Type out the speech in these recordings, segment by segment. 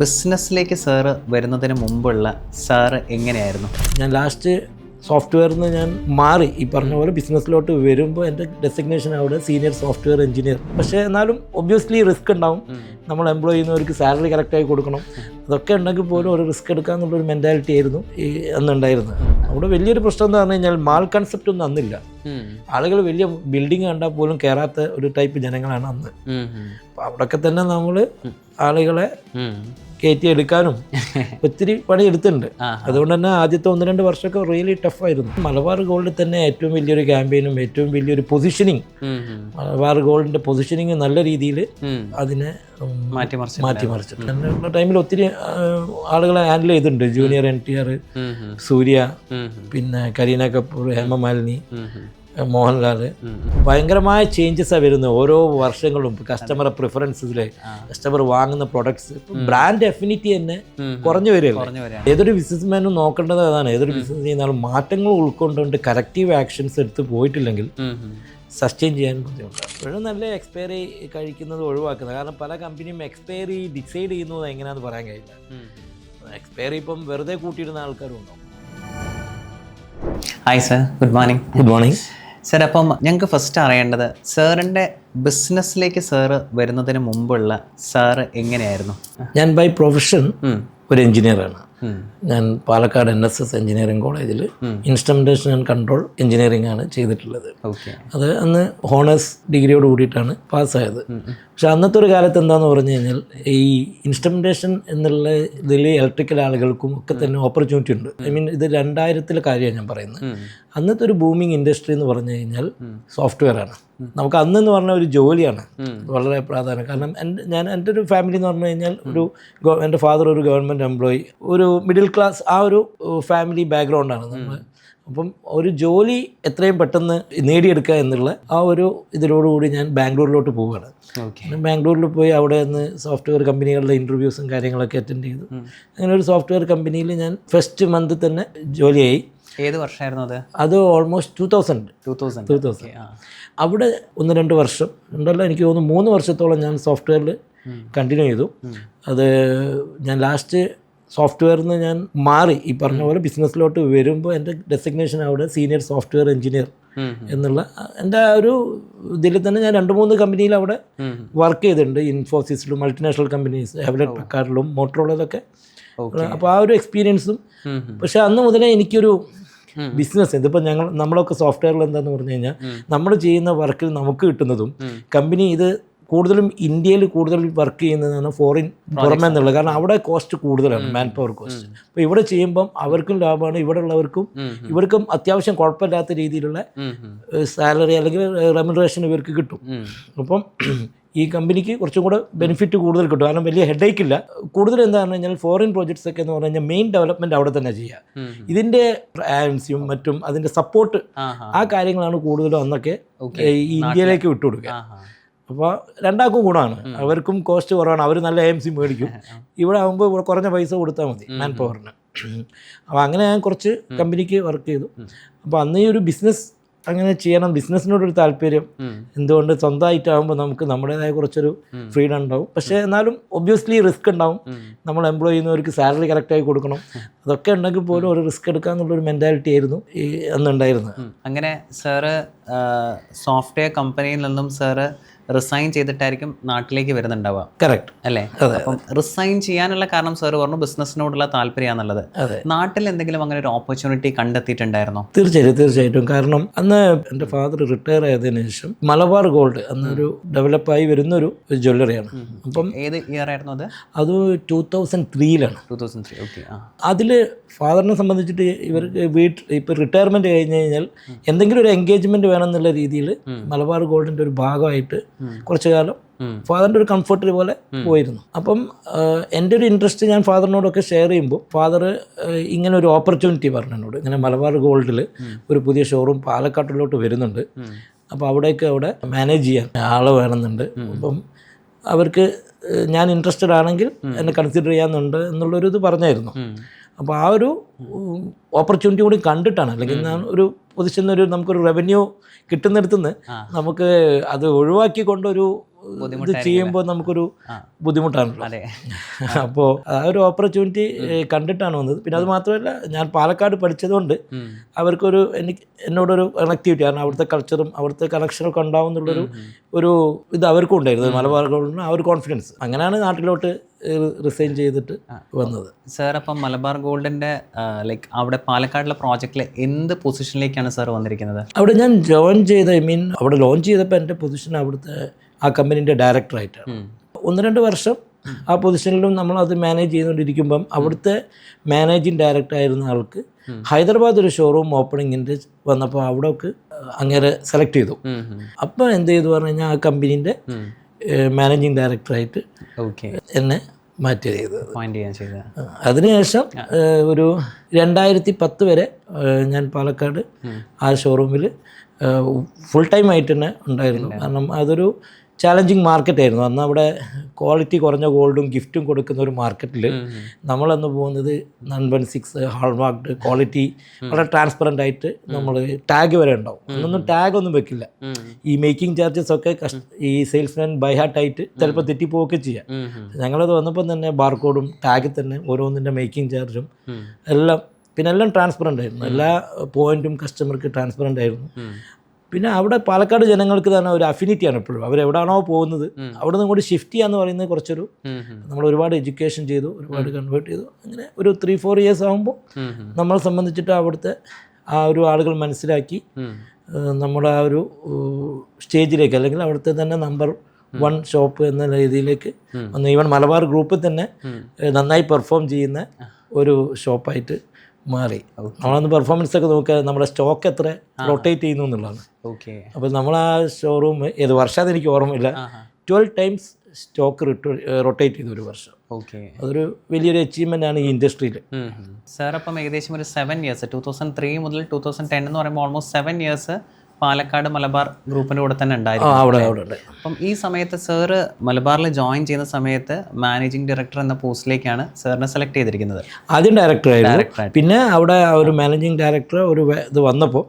ബിസിനസ്സിലേക്ക് സാറ് വരുന്നതിന് മുമ്പുള്ള സാറ് എങ്ങനെയായിരുന്നു? ഞാൻ ലാസ്റ്റ് സോഫ്റ്റ്വെയറിൽ നിന്ന് ഞാൻ മാറി ഈ പറഞ്ഞ പോലെ ബിസിനസ്സിലോട്ട് വരുമ്പോൾ എൻ്റെ ഡെസിഗ്നേഷൻ അവിടെ സീനിയർ സോഫ്റ്റ്വെയർ എഞ്ചിനീയർ. പക്ഷേ എന്നാലും ഒബ്വിയസ്ലി റിസ്ക് ഉണ്ടാവും. നമ്മൾ എംപ്ലോയ് ചെയ്യുന്നവർക്ക് സാലറി കറക്റ്റായി കൊടുക്കണം. അതൊക്കെ ഉണ്ടെങ്കിൽ പോലും ഒരു റിസ്ക് എടുക്കാമെന്നുള്ളൊരു മെൻറ്റാലിറ്റി ആയിരുന്നു ഈ അന്നുണ്ടായിരുന്നത്. അവിടെ വലിയൊരു പ്രശ്നം എന്ന് പറഞ്ഞു കഴിഞ്ഞാൽ മാൾ കൺസെപ്റ്റ് ഒന്നും അന്നില്ല. ആളുകൾ വലിയ ബിൽഡിംഗ് കണ്ടാൽ പോലും കയറാത്ത ഒരു ടൈപ്പ് ജനങ്ങളാണ് അന്ന്. അപ്പം അവിടെയൊക്കെ തന്നെ നമ്മൾ ആളുകളെ കയറ്റി എടുക്കാനും ഒത്തിരി പണി എടുത്തിട്ടുണ്ട്. അതുകൊണ്ട് തന്നെ ആദ്യത്തെ 1-2 വർഷമൊക്കെ റിയലി ടഫായിരുന്നു. മലബാർ ഗോൾഡിൽ തന്നെ ഏറ്റവും വലിയൊരു ക്യാമ്പയിനും ഏറ്റവും വലിയൊരു പൊസിഷനിങ്, മലബാർ ഗോൾഡിന്റെ പൊസിഷനിങ് നല്ല രീതിയിൽ അതിനെ മാറ്റിമറിച്ചു. അങ്ങനെയുള്ള ടൈമിൽ ഒത്തിരി ആളുകളെ ഹാൻഡിൽ ചെയ്തിട്ടുണ്ട്. ജൂനിയർ NTR, സൂര്യ, പിന്നെ കരീന കപൂർ, ഹേമമാലിനി, മോഹൻലാൽ. ഭയങ്കരമായ ചേഞ്ചസാണ് വരുന്നത് ഓരോ വർഷങ്ങളും. കസ്റ്റമർ പ്രിഫറൻസിൽ കസ്റ്റമർ വാങ്ങുന്ന പ്രൊഡക്ട്സ്, ബ്രാൻഡ് എഫിനിറ്റി തന്നെ കുറഞ്ഞു വരികയാണ്. ഏതൊരു ബിസിനസ്മാനും നോക്കേണ്ടത് അതാണ്. ഏതൊരു ബിസിനസ് ചെയ്യുന്നാലും മാറ്റങ്ങൾ ഉൾക്കൊണ്ടുകൊണ്ട് കറക്റ്റീവ് ആക്ഷൻസ് എടുത്ത് പോയിട്ടില്ലെങ്കിൽ സസ്റ്റെയിൻ ചെയ്യാൻ ബുദ്ധിമുട്ടാണ്. ഇപ്പോഴും നല്ല എക്സ്പയറി കഴിക്കുന്നത് ഒഴിവാക്കുന്നത്. കാരണം പല കമ്പനിയും എക്സ്പയറി ഡിസൈഡ് ചെയ്യുന്നത് എങ്ങനെയാണെന്ന് പറയാൻ കഴിയില്ല. എക്സ്പയറി ഇപ്പം വെറുതെ കൂട്ടിയിടുന്ന ആൾക്കാരും ഉണ്ടാവും. Hi sir, good morning. Good morning sir. അപ്പം ഞങ്ങൾക്ക് ഫസ്റ്റ് അറിയേണ്ടത് സാറിൻ്റെ ബിസിനസ്സിലേക്ക് സാറ് വരുന്നതിന് മുമ്പുള്ള സാറ് എങ്ങനെയായിരുന്നു? ഞാൻ ബൈ പ്രൊഫഷൻ ഒരു എഞ്ചിനീയറാണ്. ഞാൻ പാലക്കാട് NSS എഞ്ചിനീയറിംഗ് കോളേജിൽ ഇൻസ്ട്രുമെൻറ്റേഷൻ ആൻഡ് കൺട്രോൾ എഞ്ചിനീയറിംഗ് ആണ് ചെയ്തിട്ടുള്ളത്. അത് അന്ന് ഹോണേഴ്സ് ഡിഗ്രിയോട് കൂടിയിട്ടാണ് പാസ്സായത്. പക്ഷെ അന്നത്തെ ഒരു കാലത്ത് എന്താണെന്ന് പറഞ്ഞു കഴിഞ്ഞാൽ ഈ ഇൻസ്ട്രുമെൻറ്റേഷൻ എന്നുള്ള ഇതിൽ ഇലക്ട്രിക്കൽ ആളുകൾക്കും ഒക്കെ തന്നെ ഓപ്പർച്യൂണിറ്റി ഉണ്ട്. ഐ മീൻ ഇത് 2000-ലെ കാര്യമാണ് ഞാൻ പറയുന്നത്. അന്നത്തെ ഒരു ബൂമിങ് ഇൻഡസ്ട്രി എന്ന് പറഞ്ഞു കഴിഞ്ഞാൽ സോഫ്റ്റ്വെയർ ആണ്. നമുക്ക് അന്നെന്ന് പറഞ്ഞ ഒരു ജോലിയാണ് വളരെ പ്രാധാന്യം. കാരണം എൻ്റെ ഒരു ഫാമിലി എന്ന് പറഞ്ഞു കഴിഞ്ഞാൽ എൻ്റെ ഫാദർ ഒരു ഗവൺമെൻറ് എംപ്ലോയി, ഒരു മിഡിൽ ക്ലാസ് ആ ഒരു ഫാമിലി ബാക്ക്ഗ്രൗണ്ടാണ് നമ്മൾ. അപ്പം ഒരു ജോലി എത്രയും പെട്ടെന്ന് നേടിയെടുക്കുക എന്നുള്ള ആ ഒരു ഇതിലോടുകൂടി ഞാൻ ബാംഗ്ലൂരിലോട്ട് പോവുകയാണ്. ബാംഗ്ലൂരിൽ പോയി അവിടെ നിന്ന് സോഫ്റ്റ്വെയർ കമ്പനികളുടെ ഇൻ്റർവ്യൂസും കാര്യങ്ങളൊക്കെ അറ്റൻഡ് ചെയ്തു. അങ്ങനെ ഒരു സോഫ്റ്റ്വെയർ കമ്പനിയിൽ ഞാൻ ഫസ്റ്റ് മന്ത് തന്നെ ജോലിയായി. ഏത് വർഷമായിരുന്നു അത്? അത് ഓൾമോസ്റ്റ് 2000. അവിടെ 1-2 വർഷം ഉണ്ടല്ലോ, എനിക്ക് തോന്നുന്നു 3 വർഷത്തോളം ഞാൻ സോഫ്റ്റ്വെയറിൽ കണ്ടിന്യൂ ചെയ്തു. അത് ഞാൻ ലാസ്റ്റ് സോഫ്റ്റ്വെയറിൽ നിന്ന് ഞാൻ മാറി ഈ പറഞ്ഞ പോലെ ബിസിനസ്സിലോട്ട് വരുമ്പോൾ എൻ്റെ ഡെസിഗ്നേഷൻ അവിടെ സീനിയർ സോഫ്റ്റ്വെയർ എഞ്ചിനീയർ എന്നുള്ള എൻ്റെ ഒരു ഇതിൽ തന്നെ ഞാൻ 2-3 കമ്പനിയിൽ അവിടെ വർക്ക് ചെയ്തിട്ടുണ്ട്. ഇൻഫോസിസിലും മൾട്ടിനാഷണൽ കമ്പനീസ്, ഹെവ്ലെറ്റ് പെക്കാർഡിലും മോട്ടറോളയിലൊക്കെ. അപ്പോൾ ആ ഒരു എക്സ്പീരിയൻസും. പക്ഷെ അന്ന് മുതലേ എനിക്കൊരു ബിസിനസ്, ഇതിപ്പോൾ നമ്മളൊക്കെ സോഫ്റ്റ്വെയറിൽ എന്താണെന്ന് പറഞ്ഞു കഴിഞ്ഞാൽ നമ്മൾ ചെയ്യുന്ന വർക്കിൽ നമുക്ക് കിട്ടുന്നതും കമ്പനി ഇത് കൂടുതലും ഇന്ത്യയിൽ കൂടുതൽ വർക്ക് ചെയ്യുന്നതാണ് ഫോറിൻ പുറമേ എന്നുള്ളത്. കാരണം അവിടെ കോസ്റ്റ് കൂടുതലാണ്, മാൻ പവർ കോസ്റ്റ്. അപ്പോൾ ഇവിടെ ചെയ്യുമ്പം അവർക്കും ലാഭമാണ്, ഇവിടെ ഉള്ളവർക്കും ഇവർക്കും അത്യാവശ്യം കുഴപ്പമില്ലാത്ത രീതിയിലുള്ള സാലറി അല്ലെങ്കിൽ റെമ്യൂണറേഷൻ ഇവർക്ക് കിട്ടും. അപ്പം ഈ കമ്പനിക്ക് കുറച്ചും കൂടെ ബെനിഫിറ്റ് കൂടുതൽ കിട്ടും. കാരണം വലിയ ഹെഡേക്ക് ഇല്ല. കൂടുതൽ എന്താണെന്ന് കഴിഞ്ഞാൽ ഫോറിൻ പ്രോജക്ട്സ് ഒക്കെ എന്ന് പറഞ്ഞു കഴിഞ്ഞാൽ മെയിൻ ഡെവലപ്മെൻറ്റ് അവിടെ തന്നെ ചെയ്യുക. ഇതിൻ്റെ ആൻസിയും മറ്റും അതിൻ്റെ സപ്പോർട്ട് ആ കാര്യങ്ങളാണ് കൂടുതലും അന്നൊക്കെ ഈ ഇന്ത്യയിലേക്ക് വിട്ടുകൊടുക്കുക. അപ്പോൾ രണ്ടാൾക്കും ഗുണമാണ്. അവർക്കും കോസ്റ്റ് കുറവാണ്, അവർ നല്ല AMC മേടിക്കും. ഇവിടെ ആകുമ്പോൾ ഇവിടെ കുറഞ്ഞ പൈസ കൊടുത്താൽ മതി മാൻ പവറിന്. അപ്പോൾ അങ്ങനെ ഞാൻ കുറച്ച് കമ്പനിക്ക് വർക്ക് ചെയ്തു. അപ്പോൾ അന്ന് ഈ ഒരു ബിസിനസ് അങ്ങനെ ചെയ്യണം, ബിസിനസ്സിനോടൊരു താല്പര്യം. എന്തുകൊണ്ട് സ്വന്തമായിട്ടാകുമ്പോൾ നമുക്ക് നമ്മുടേതായ കുറച്ചൊരു ഫ്രീഡം ഉണ്ടാവും. പക്ഷേ എന്നാലും ഒബ്വിയസ്ലി റിസ്ക് ഉണ്ടാവും. നമ്മൾ എംപ്ലോയ് ചെയ്യുന്നവർക്ക് സാലറി കറക്റ്റായി കൊടുക്കണം. അതൊക്കെ ഉണ്ടെങ്കിൽ പോലും ഒരു റിസ്ക് എടുക്കാന്നുള്ളൊരു മെൻറ്റാലിറ്റി ആയിരുന്നു ഈ അന്നുണ്ടായിരുന്നത്. അങ്ങനെ സാറ് സോഫ്റ്റ്വെയർ കമ്പനിയിൽ നിന്നും സാറ് റിസൈൻ ചെയ്തിട്ടായിരിക്കും നാട്ടിലേക്ക് വരുന്നുണ്ടാവുക. കറക്റ്റ് അല്ലേ? അപ്പം റിസൈൻ ചെയ്യാനുള്ള കാരണം സാറ് പറഞ്ഞു ബിസിനസ്സിനോടുള്ള താല്പര്യമാണെന്നുള്ളത്. നാട്ടിൽ എന്തെങ്കിലും അങ്ങനെ ഒരു ഓപ്പർച്യൂണിറ്റി കണ്ടെത്തിയിട്ടുണ്ടായിരുന്നോ? തീർച്ചയായിട്ടും. കാരണം അന്ന് എൻ്റെ ഫാദർ റിട്ടയർ ആയതിനു ശേഷം മലബാർ ഗോൾഡ് അന്നൊരു ഡെവലപ്പായി വരുന്നൊരു ജ്വല്ലറിയാണ്. അപ്പം ഏത് ഇയർ ആയിരുന്നു അത്? അത് 2003-ലാണ്. 2003. ഓക്കെ. അതിൽ ഫാദറിനെ സംബന്ധിച്ചിട്ട് ഇവർക്ക് ഇപ്പോൾ റിട്ടയർമെൻറ്റ് കഴിഞ്ഞ് കഴിഞ്ഞാൽ എന്തെങ്കിലും ഒരു എൻഗേജ്മെൻറ്റ് വേണമെന്നുള്ള രീതിയിൽ മലബാർ ഗോൾഡിൻ്റെ ഒരു ഭാഗമായിട്ട് കുറച്ചു കാലം ഫാദറിൻ്റെ ഒരു കംഫർട്ട് പോലെ പോയിരുന്നു. അപ്പം എൻ്റെ ഒരു ഇൻട്രസ്റ്റ് ഞാൻ ഫാദറിനോടൊക്കെ ഷെയർ ചെയ്യുമ്പോൾ ഫാദർ ഇങ്ങനെ ഒരു ഓപ്പർച്യൂണിറ്റി പറഞ്ഞു എന്നോട്. ഇങ്ങനെ മലബാർ ഗോൾഡിൽ ഒരു പുതിയ ഷോറൂം പാലക്കാട്ടിലോട്ട് വരുന്നുണ്ട്. അപ്പോൾ അവിടെ മാനേജ് ചെയ്യാൻ ആൾ വേണമെന്നുണ്ട്. അപ്പം അവർക്ക് ഞാൻ ഇൻട്രസ്റ്റഡ് ആണെങ്കിൽ എന്നെ കൺസിഡർ ചെയ്യാമെന്നുണ്ട് എന്നുള്ളൊരു ഇത് പറഞ്ഞായിരുന്നു. അപ്പോൾ ആ ഒരു ഓപ്പർച്യൂണിറ്റി കൂടി കണ്ടിട്ടാണ്. അല്ലെങ്കിൽ ഞാൻ ഒരു പൊസിഷൻ നമുക്കൊരു റവന്യൂ കിട്ടുന്നിടത്തുനിന്ന് നമുക്ക് അത് ഒഴിവാക്കിക്കൊണ്ടൊരു ഇത് ചെയ്യുമ്പോൾ നമുക്കൊരു ബുദ്ധിമുട്ടാണല്ലോ. അതെ. അപ്പോൾ ആ ഒരു ഓപ്പർച്യൂണിറ്റി കണ്ടിട്ടാണ് വന്നത്. പിന്നെ അത് മാത്രമല്ല, ഞാൻ പാലക്കാട് പഠിച്ചതുകൊണ്ട് അവർക്കൊരു എന്നോടൊരു കണക്ടിവിറ്റി, കാരണം അവിടുത്തെ കൾച്ചറും അവിടുത്തെ കണക്ഷനൊക്കെ ഉണ്ടാവും എന്നുള്ളൊരു ഇത് അവർക്കും ഉണ്ടായിരുന്നു. മലബാർ ഗോൾഡിന് ആ ഒരു കോൺഫിഡൻസ്. അങ്ങനെയാണ് നാട്ടിലോട്ട് റിസൈൻ ചെയ്തിട്ട് വന്നത്. സാർ അപ്പം മലബാർ ഗോൾഡിൻ്റെ ലൈക്ക് അവിടെ പാലക്കാടിലെ പ്രോജക്റ്റിൽ എന്ത് പൊസിഷനിലേക്കാണ് സാർ വന്നിരിക്കുന്നത്? അവിടെ ഞാൻ ജോയിൻ ചെയ്ത അവിടെ ലോഞ്ച് ചെയ്തപ്പോൾ എൻ്റെ പൊസിഷൻ അവിടുത്തെ ആ കമ്പനീൻ്റെ ഡയറക്ടറായിട്ടാണ്. 1-2 വർഷം ആ പൊസിഷനിലും നമ്മളത് മാനേജ് ചെയ്തുകൊണ്ടിരിക്കുമ്പം അവിടുത്തെ മാനേജിങ് ഡയറക്ടർ ആയിരുന്ന ആൾക്ക് ഹൈദരാബാദ് ഒരു ഷോറൂം ഓപ്പണിങ്ങിൻ്റെ വന്നപ്പോൾ അവിടേക്ക് അങ്ങനെ സെലക്ട് ചെയ്തു. അപ്പോൾ എന്ത് ചെയ്തു പറഞ്ഞു കഴിഞ്ഞാൽ ആ കമ്പനീൻ്റെ മാനേജിങ് ഡയറക്ടറായിട്ട് എന്നെ മാറ്റി ചെയ്തത്. അതിനുശേഷം ഒരു 2010 വരെ ഞാൻ പാലക്കാട് ആ ഷോറൂമിൽ ഫുൾ ടൈം ആയിട്ട് തന്നെ ഉണ്ടായിരുന്നു. കാരണം അതൊരു ചാലഞ്ചിങ് മാർക്കറ്റായിരുന്നു. അന്ന് അവിടെ ക്വാളിറ്റി കുറഞ്ഞ ഗോൾഡും ഗിഫ്റ്റും കൊടുക്കുന്ന ഒരു മാർക്കറ്റിൽ നമ്മളന്ന് പോകുന്നത് 916 ഹാൾമാർക്ക്ഡ് ക്വാളിറ്റി, വളരെ ട്രാൻസ്പെറൻ്റ് ആയിട്ട് നമ്മൾ ടാഗ് വരെ ഉണ്ടാവും. അന്നൊന്നും ടാഗ് ഒന്നും വെക്കില്ല. ഈ മേക്കിംഗ് ചാർജസ് ഒക്കെ ഈ സെയിൽസ്മാൻ ബൈ ഹാർട്ടായിട്ട് ചിലപ്പോൾ തെറ്റിപ്പോവുകയൊക്കെ ചെയ്യാം. ഞങ്ങളത് വന്നപ്പോൾ തന്നെ ബാർകോഡും ടാഗിൽ തന്നെ ഓരോന്നിൻ്റെ മേക്കിംഗ് ചാർജും എല്ലാം, പിന്നെ എല്ലാം ട്രാൻസ്പെറൻ്റ് ആയിരുന്നു. എല്ലാ പോയിൻറ്റും കസ്റ്റമർക്ക് ട്രാൻസ്പെറൻ്റ് ആയിരുന്നു. പിന്നെ അവിടെ പാലക്കാട് ജനങ്ങൾക്ക് തന്നെ ഒരു അഫിനിറ്റിയാണ് എപ്പോഴും. അവരെവിടാണോ പോകുന്നത് അവിടെ നിന്ന് കൂടി ഷിഫ്റ്റ് ചെയ്യാന്ന് പറയുന്നത് കുറച്ചൊരു, നമ്മൾ ഒരുപാട് എഡ്യൂക്കേഷൻ ചെയ്തു, ഒരുപാട് കൺവേർട്ട് ചെയ്തു. അങ്ങനെ ഒരു 3-4 ഇയേഴ്സ് ആകുമ്പോൾ നമ്മളെ സംബന്ധിച്ചിട്ട് അവിടുത്തെ ആ ഒരു ആളുകൾ മനസ്സിലാക്കി നമ്മുടെ ആ ഒരു സ്റ്റേജിലേക്ക്, അല്ലെങ്കിൽ അവിടുത്തെ തന്നെ നമ്പർ 1 ഷോപ്പ് എന്ന രീതിയിലേക്ക് വന്നു. ഈവൻ മലബാർ ഗ്രൂപ്പിൽ തന്നെ നന്നായി പെർഫോം ചെയ്യുന്ന ഒരു ഷോപ്പായിട്ട് മാറി. നമ്മളന്ന് പെർഫോമൻസ് ഒക്കെ നോക്കുക, നമ്മുടെ സ്റ്റോക്ക് എത്ര റൊട്ടേറ്റ് ചെയ്യുന്നു എന്നുള്ളതാണ്. അപ്പോൾ നമ്മൾ ആ ഷോറൂം ഏത് വർഷമാണെന്ന് എനിക്ക് ഓർമ്മയില്ല, 12 ടൈംസ് സ്റ്റോക്ക് റൊട്ടേറ്റ് ചെയ്തു ഒരു വർഷം. അതൊരു വലിയൊരു അച്ചീവ്മെൻ്റ് ആണ് ഈ ഇൻഡസ്ട്രിയിൽ. സാർ അപ്പം ഏകദേശം ഒരു 7 ഇയേഴ്സ്, 2003 മുതൽ 2010 എന്ന് പറയുമ്പോൾ ഓൾമോസ്റ്റ് 7 ഇയേഴ്സ് പാലക്കാട് മലബാർ ഗ്രൂപ്പിൻ്റെ കൂടെ തന്നെ ഉണ്ടായിരുന്നു. അപ്പം ഈ സമയത്ത് സാറ് മലബാറിൽ ജോയിൻ ചെയ്യുന്ന സമയത്ത് മാനേജിംഗ് ഡയറക്ടർ എന്ന പോസ്റ്റിലേക്കാണ് സാറിനെ സെലക്ട് ചെയ്തിരിക്കുന്നത്. ആദ്യം ഡയറക്ടറായിരുന്നു. പിന്നെ അവിടെ ഒരു മാനേജിംഗ് ഡയറക്ടർ ഒരു ഇത് വന്നപ്പോൾ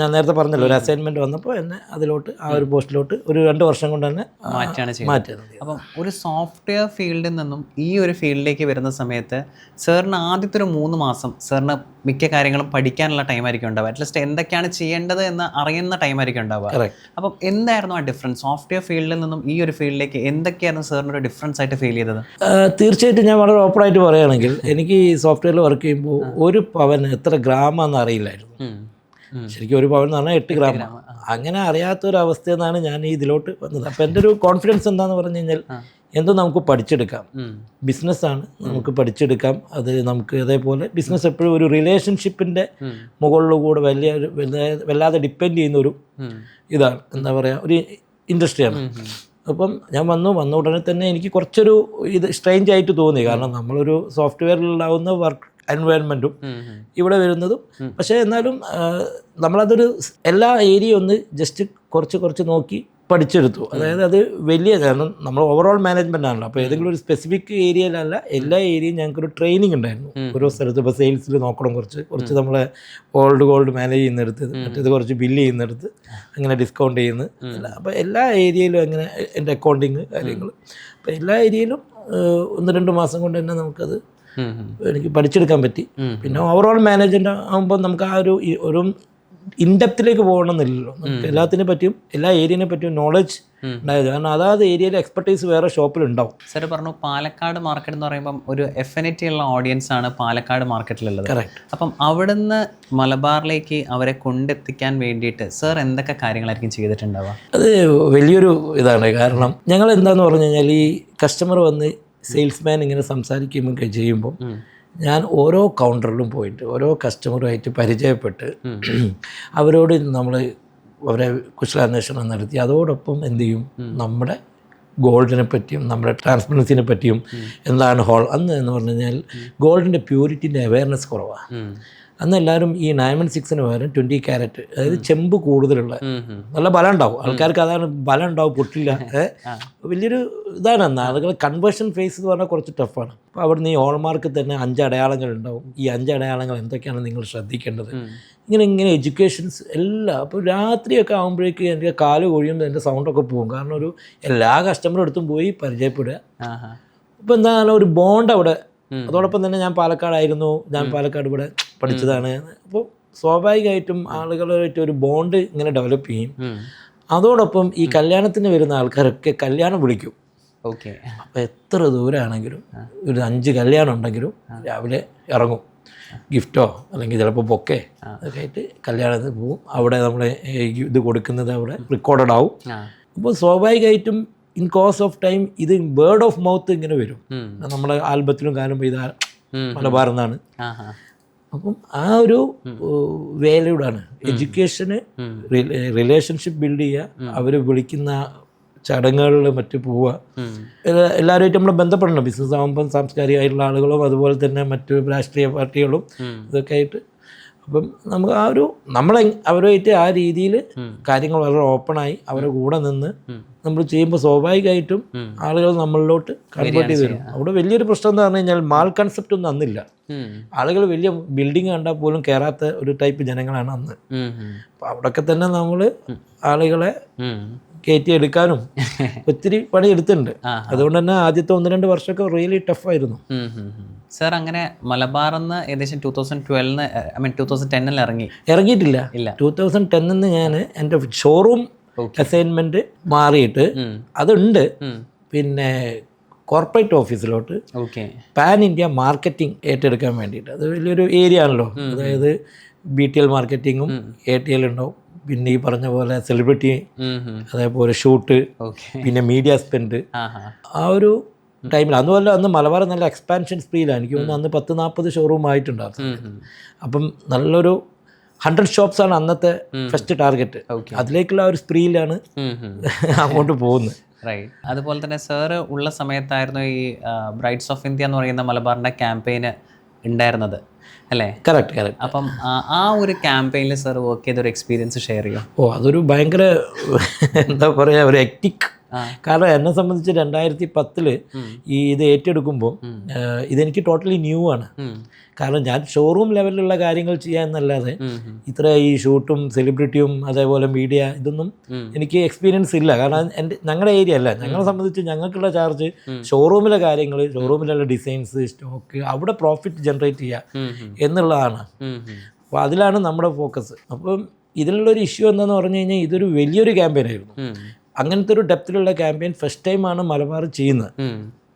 ഞാൻ നേരത്തെ പറഞ്ഞല്ലോ, ഒരു അസൈൻമെൻറ്റ് വന്നപ്പോൾ എന്നെ അതിലോട്ട് ആ ഒരു പോസ്റ്റിലോട്ട് ഒരു 2 വർഷം കൊണ്ട് തന്നെ മാറ്റുന്നത്. അപ്പം ഒരു സോഫ്റ്റ്വെയർ ഫീൽഡിൽ നിന്നും ഈ ഒരു ഫീൽഡിലേക്ക് വരുന്ന സമയത്ത് സാറിന് ആദ്യത്തെ ഒരു 3 മാസം സാറിന് മിക്ക കാര്യങ്ങളും പഠിക്കാനുള്ള ടൈമായിരിക്കും ഉണ്ടാവുക. അറ്റ്ലീസ്റ്റ് എന്തൊക്കെയാണ് ചെയ്യേണ്ടത് എന്ന് അറിയുന്ന ടൈമായിരിക്കും ഉണ്ടാവുക. അപ്പം എന്തായിരുന്നു ആ ഡിഫറൻസ് സോഫ്റ്റ്വെയർ ഫീൽഡിൽ നിന്നും ഈ ഒരു ഫീൽഡിലേക്ക്? എന്തൊക്കെയായിരുന്നു സാറിനൊരു ഡിഫറൻസ് ആയിട്ട് ഫീൽ ചെയ്തത്? തീർച്ചയായിട്ടും ഞാൻ വളരെ ഓപ്പണായിട്ട് പറയുകയാണെങ്കിൽ, എനിക്ക് ഈ സോഫ്റ്റ്വെയറിൽ വർക്ക് ചെയ്യുമ്പോൾ ഒരു പവൻ എത്ര ഗ്രാമാണെന്ന് അറിയില്ലായിരുന്നു. ശരിക്കും ഒരു പവൻ എന്ന് പറഞ്ഞാൽ 8 ഗ്രാം. അങ്ങനെ അറിയാത്തൊരവസ്ഥയെന്നാണ് ഞാൻ ഇതിലോട്ട് വന്നത്. അപ്പോൾ എൻ്റെ ഒരു കോൺഫിഡൻസ് എന്താണെന്ന് പറഞ്ഞു കഴിഞ്ഞാൽ, എന്തും നമുക്ക് പഠിച്ചെടുക്കാം. ബിസിനസ്സാണ്, നമുക്ക് പഠിച്ചെടുക്കാം. അത് നമുക്ക് അതേപോലെ ബിസിനസ് എപ്പോഴും ഒരു റിലേഷൻഷിപ്പിൻ്റെ മുകളിലൂടെ വല്ലാതെ ഡിപ്പെൻഡ് ചെയ്യുന്ന ഒരു ഇതാണ്, എന്താ പറയുക, ഒരു ഇൻഡസ്ട്രിയാണ്. അപ്പം ഞാൻ വന്ന ഉടനെ തന്നെ എനിക്ക് കുറച്ചൊരു ഇത് സ്ട്രെയിഞ്ച് ആയിട്ട് തോന്നി. കാരണം നമ്മളൊരു സോഫ്റ്റ്വെയറിലുണ്ടാവുന്ന വർക്ക് എൻവയൺമെൻറ്റും ഇവിടെ വരുന്നതും, പക്ഷേ എന്നാലും നമ്മളതൊരു എല്ലാ ഏരിയ ഒന്ന് ജസ്റ്റ് കുറച്ച് നോക്കി പഠിച്ചെടുത്തു. അതായത് അത് വലിയ, കാരണം നമ്മൾ ഓവറോൾ മാനേജ്മെൻ്റ് ആണല്ലോ. അപ്പോൾ ഏതെങ്കിലും ഒരു സ്പെസിഫിക് ഏരിയയിലല്ല, എല്ലാ ഏരിയയും ഞങ്ങൾക്കൊരു ട്രെയിനിങ് ഉണ്ടായിരുന്നു. ഓരോ സ്ഥലത്ത് ഇപ്പോൾ സെയിൽസിൽ നോക്കണം, കുറച്ച് നമ്മളെ ഗോൾഡ് മാനേജ് ചെയ്യുന്നിടത്ത്, മറ്റേത് കുറച്ച് ബില്ല് ചെയ്യുന്നിടത്ത്, അങ്ങനെ ഡിസ്കൗണ്ട് ചെയ്യുന്നത്. അപ്പോൾ എല്ലാ ഏരിയയിലും അങ്ങനെ എൻ്റെ അക്കൗണ്ടിങ് കാര്യങ്ങൾ, അപ്പോൾ എല്ലാ ഏരിയയിലും 1-2 മാസം കൊണ്ട് തന്നെ നമുക്കത് എനിക്ക് പഠിച്ചെടുക്കാൻ പറ്റി. പിന്നെ ഓവറോൾ മാനേജ്മെൻ്റ് ആകുമ്പോൾ നമുക്ക് ആ ഒരു ഇൻഡെപ്തിലേക്ക് പോകണമെന്നില്ലല്ലോ. നമുക്ക് എല്ലാത്തിനെ പറ്റിയും എല്ലാ ഏരിയനെ പറ്റിയും നോളജ് ഉണ്ടായത്. കാരണം അതാത് ഏരിയയിലെ എക്സ്പെർട്ടീസ് വേറെ ഷോപ്പിലുണ്ടാവും. സാർ പറഞ്ഞു പാലക്കാട് മാർക്കറ്റ് എന്ന് പറയുമ്പം ഒരു എഫിനിറ്റി ഉള്ള ഓഡിയൻസ് ആണ് പാലക്കാട് മാർക്കറ്റിലുള്ളത്. അപ്പം അവിടുന്ന് മലബാറിലേക്ക് അവരെ കൊണ്ടെത്തിക്കാൻ വേണ്ടിയിട്ട് സാർ എന്തൊക്കെ കാര്യങ്ങളായിരിക്കും ചെയ്തിട്ടുണ്ടാവുക? അത് വലിയൊരു ഇതാണ്. കാരണം ഞങ്ങൾ എന്താന്ന് പറഞ്ഞു കഴിഞ്ഞാൽ, ഈ കസ്റ്റമർ വന്ന് സെയിൽസ്മാൻ ഇങ്ങനെ സംസാരിക്കുകയൊക്കെ ചെയ്യുമ്പോൾ ഞാൻ ഓരോ കൗണ്ടറിലും പോയിട്ട് ഓരോ കസ്റ്റമറുമായിട്ട് പരിചയപ്പെട്ട് അവരോട് നമ്മൾ അവരെ കുശലാന്വേഷണം നടത്തി. അതോടൊപ്പം എന്ത് ചെയ്യും, നമ്മുടെ ഗോൾഡിനെ പറ്റിയും നമ്മുടെ ട്രാൻസ്പെറൻസിനെ പറ്റിയും എന്താണ് അന്ന് എന്ന് പറഞ്ഞു കഴിഞ്ഞാൽ ഗോൾഡിൻ്റെ പ്യൂരിറ്റിൻ്റെ അവയർനെസ് കുറവാണ്. അന്ന് എല്ലാവരും ഈ 916 പകരം 20 ക്യാരറ്റ്, അതായത് ചെമ്പ് കൂടുതലുള്ള നല്ല ബലം ഉണ്ടാവും, ആൾക്കാർക്ക് അതാണ് ബലം ഉണ്ടാവും, പൊട്ടില്ല. വലിയൊരു ഇതാണ് അന്ന് ആളുകൾ കൺവേർഷൻ ഫേസ് എന്ന് പറഞ്ഞാൽ കുറച്ച് ടഫാണ്. അപ്പോൾ അവിടുന്ന് ഈ ഹോൾമാർക്ക് തന്നെ 5 അടയാളങ്ങൾ ഉണ്ടാവും. ഈ 5 അടയാളങ്ങൾ എന്തൊക്കെയാണ് നിങ്ങൾ ശ്രദ്ധിക്കേണ്ടത്, ഇങ്ങനെ എഡ്യൂക്കേഷൻസ് എല്ലാം. അപ്പോൾ രാത്രിയൊക്കെ ആകുമ്പോഴേക്ക് എൻ്റെ കാല് കൊഴിയുമ്പോൾ എൻ്റെ സൗണ്ടൊക്കെ പോകും. കാരണം എല്ലാ കസ്റ്റമറും അടുത്തും പോയി പരിചയപ്പെടുക. അപ്പോൾ എന്തായാലും ഒരു ബോണ്ട് അവിടെ. അതോടൊപ്പം തന്നെ ഞാൻ പാലക്കാടായിരുന്നു, ഞാൻ പാലക്കാട് ഇവിടെ പഠിച്ചതാണ്. അപ്പോൾ സ്വാഭാവികമായിട്ടും ആളുകളുമായിട്ട് ഒരു ബോണ്ട് ഇങ്ങനെ ഡെവലപ്പ് ചെയ്യും. അതോടൊപ്പം ഈ കല്യാണത്തിന് വരുന്ന ആൾക്കാരൊക്കെ കല്യാണം വിളിക്കും. ഓക്കെ. അപ്പോൾ എത്ര ദൂരമാണെങ്കിലും ഒരു 5 കല്യാണം ഉണ്ടെങ്കിലും രാവിലെ ഇറങ്ങും, ഗിഫ്റ്റോ അല്ലെങ്കിൽ ചിലപ്പോൾ ബൊക്കെ അതൊക്കെ ആയിട്ട് കല്യാണത്തിന് പോവും. അവിടെ നമ്മൾ ഇത് കൊടുക്കുന്നത് അവിടെ റെക്കോർഡഡ് ആവും. അപ്പോൾ സ്വാഭാവികമായിട്ടും ഇൻ കോഴ്സ് ഓഫ് ടൈം ഇത് വേർഡ് ഓഫ് മൗത്ത് ഇങ്ങനെ വരും. നമ്മുടെ ആൽബത്തിലും കാണുമ്പോൾ ഇത് മലബാർ എന്നാണ്. അപ്പം ആ ഒരു വേലയോടാണ് എഡ്യൂക്കേഷന്, റിലേഷൻഷിപ്പ് ബിൽഡ് ചെയ്യുക, അവർ വിളിക്കുന്ന ചടങ്ങുകളിൽ മറ്റു പോവുക, എല്ലാവരുമായിട്ട് നമ്മൾ ബന്ധപ്പെടണം. ബിസിനസ് ആകുമ്പം സാംസ്കാരികമായിട്ടുള്ള ആളുകളും അതുപോലെ തന്നെ മറ്റു രാഷ്ട്രീയ പാർട്ടികളും ഇതൊക്കെ ആയിട്ട്. അപ്പം നമുക്ക് നമ്മളെ അവരുമായിട്ട് ആ രീതിയിൽ കാര്യങ്ങൾ വളരെ ഓപ്പണായി അവരുടെ കൂടെ നിന്ന് നമ്മൾ ചെയ്യുമ്പോൾ സ്വാഭാവികമായിട്ടും ആളുകൾ നമ്മളിലോട്ട് കൺവേർട്ട് ചെയ്ത് വരും. അവിടെ വലിയൊരു പ്രശ്നം എന്ന് പറഞ്ഞു കഴിഞ്ഞാൽ മാൾ കൺസെപ്റ്റ് ഒന്നും അന്നില്ല. ആളുകൾ വലിയ ബിൽഡിംഗ് കണ്ടാൽ പോലും കയറാത്ത ഒരു ടൈപ്പ് ജനങ്ങളാണ് അന്ന്. അപ്പം അവിടെയൊക്കെ തന്നെ നമ്മൾ ആളുകളെ കയറ്റി എടുക്കാനും ഒത്തിരി പണി എടുത്തിട്ടുണ്ട്. അതുകൊണ്ട് തന്നെ ആദ്യത്തെ 1-2 വർഷമൊക്കെ റിയലി ടഫായിരുന്നു. സാർ അങ്ങനെ മലബാറിന്ന് ഏകദേശം 2010 ഇറങ്ങിയിട്ടില്ല. 2010 ഞാൻ എൻ്റെ ഷോറൂം അസൈൻമെന്റ് മാറിയിട്ട് അതുണ്ട്. പിന്നെ കോർപ്പറേറ്റ് ഓഫീസിലോട്ട് പാൻ ഇന്ത്യ മാർക്കറ്റിംഗ് ഏറ്റെടുക്കാൻ വേണ്ടിയിട്ട്. അത് വലിയൊരു ഏരിയ ആണല്ലോ. അതായത് BTL മാർക്കറ്റിങ്ങും ATL ഉണ്ടാവും, പിന്നെ ഈ പറഞ്ഞ പോലെ സെലിബ്രിറ്റി, അതേപോലെ ഷൂട്ട്, പിന്നെ മീഡിയ സ്പെൻഡ്. ആ ഒരു ടൈമിൽ അതുപോലെ അന്ന് മലബാർ നല്ല എക്സ്പാൻഷൻ സ്പീഡിലാണ്. എനിക്ക് തോന്നുന്നു അന്ന് 10-40 ഷോറൂം ആയിട്ടുണ്ടായിരുന്നു. അപ്പം നല്ലൊരു 100 ഷോപ്സാണ് അന്നത്തെ ഫസ്റ്റ് ടാർഗറ്റ്. അതിലേക്കുള്ള ഒരു സ്പ്രീയിലാണ് അങ്ങോട്ട് പോകുന്നത്. അതുപോലെ തന്നെ സാറ് ഉള്ള സമയത്തായിരുന്നു ഈ ബ്രൈഡ്സ് ഓഫ് ഇന്ത്യ എന്ന് പറയുന്ന മലബാറിൻ്റെ ക്യാമ്പയിന് ഉണ്ടായിരുന്നത് അല്ലേ? കറക്റ്റ്. അപ്പം ആ ഒരു ക്യാമ്പയിനിൽ സാർ വർക്ക് ചെയ്തൊരു എക്സ്പീരിയൻസ് ഷെയർ ചെയ്യാം. അതൊരു ഭയങ്കര എന്താ പറയുക, ഒരു എക്റ്റിക്. കാരണം എന്നെ സംബന്ധിച്ച് 2010 ഇത് ഏറ്റെടുക്കുമ്പോൾ ഇതെനിക്ക് ടോട്ടലി ന്യൂ ആണ്. കാരണം ഞാൻ ഷോറൂം ലെവലിലുള്ള കാര്യങ്ങൾ ചെയ്യാമെന്നല്ലാതെ ഇത്ര ഈ ഷൂട്ടും സെലിബ്രിറ്റിയും അതേപോലെ മീഡിയ ഇതൊന്നും എനിക്ക് എക്സ്പീരിയൻസ് ഇല്ല. കാരണം ഞങ്ങളുടെ ഏരിയ അല്ല. ഞങ്ങളെ സംബന്ധിച്ച് ഞങ്ങൾക്കുള്ള ചാർജ് ഷോറൂമിലെ കാര്യങ്ങൾ, ഷോറൂമിലുള്ള ഡിസൈൻസ്, സ്റ്റോക്ക്, അവിടെ പ്രോഫിറ്റ് ജനറേറ്റ് ചെയ്യുക എന്നുള്ളതാണ്. അപ്പോൾ അതിലാണ് നമ്മുടെ ഫോക്കസ്. അപ്പം ഇതിലുള്ളൊരു ഇഷ്യൂ എന്താണെന്ന് പറഞ്ഞു കഴിഞ്ഞാൽ ഇതൊരു വലിയൊരു ക്യാമ്പയിനായിരുന്നു. അങ്ങനത്തെ ഒരു ഡെപ്തിലുള്ള ക്യാമ്പയിൻ ഫസ്റ്റ് ടൈമാണ് മലബാർ ചെയ്യുന്നത്.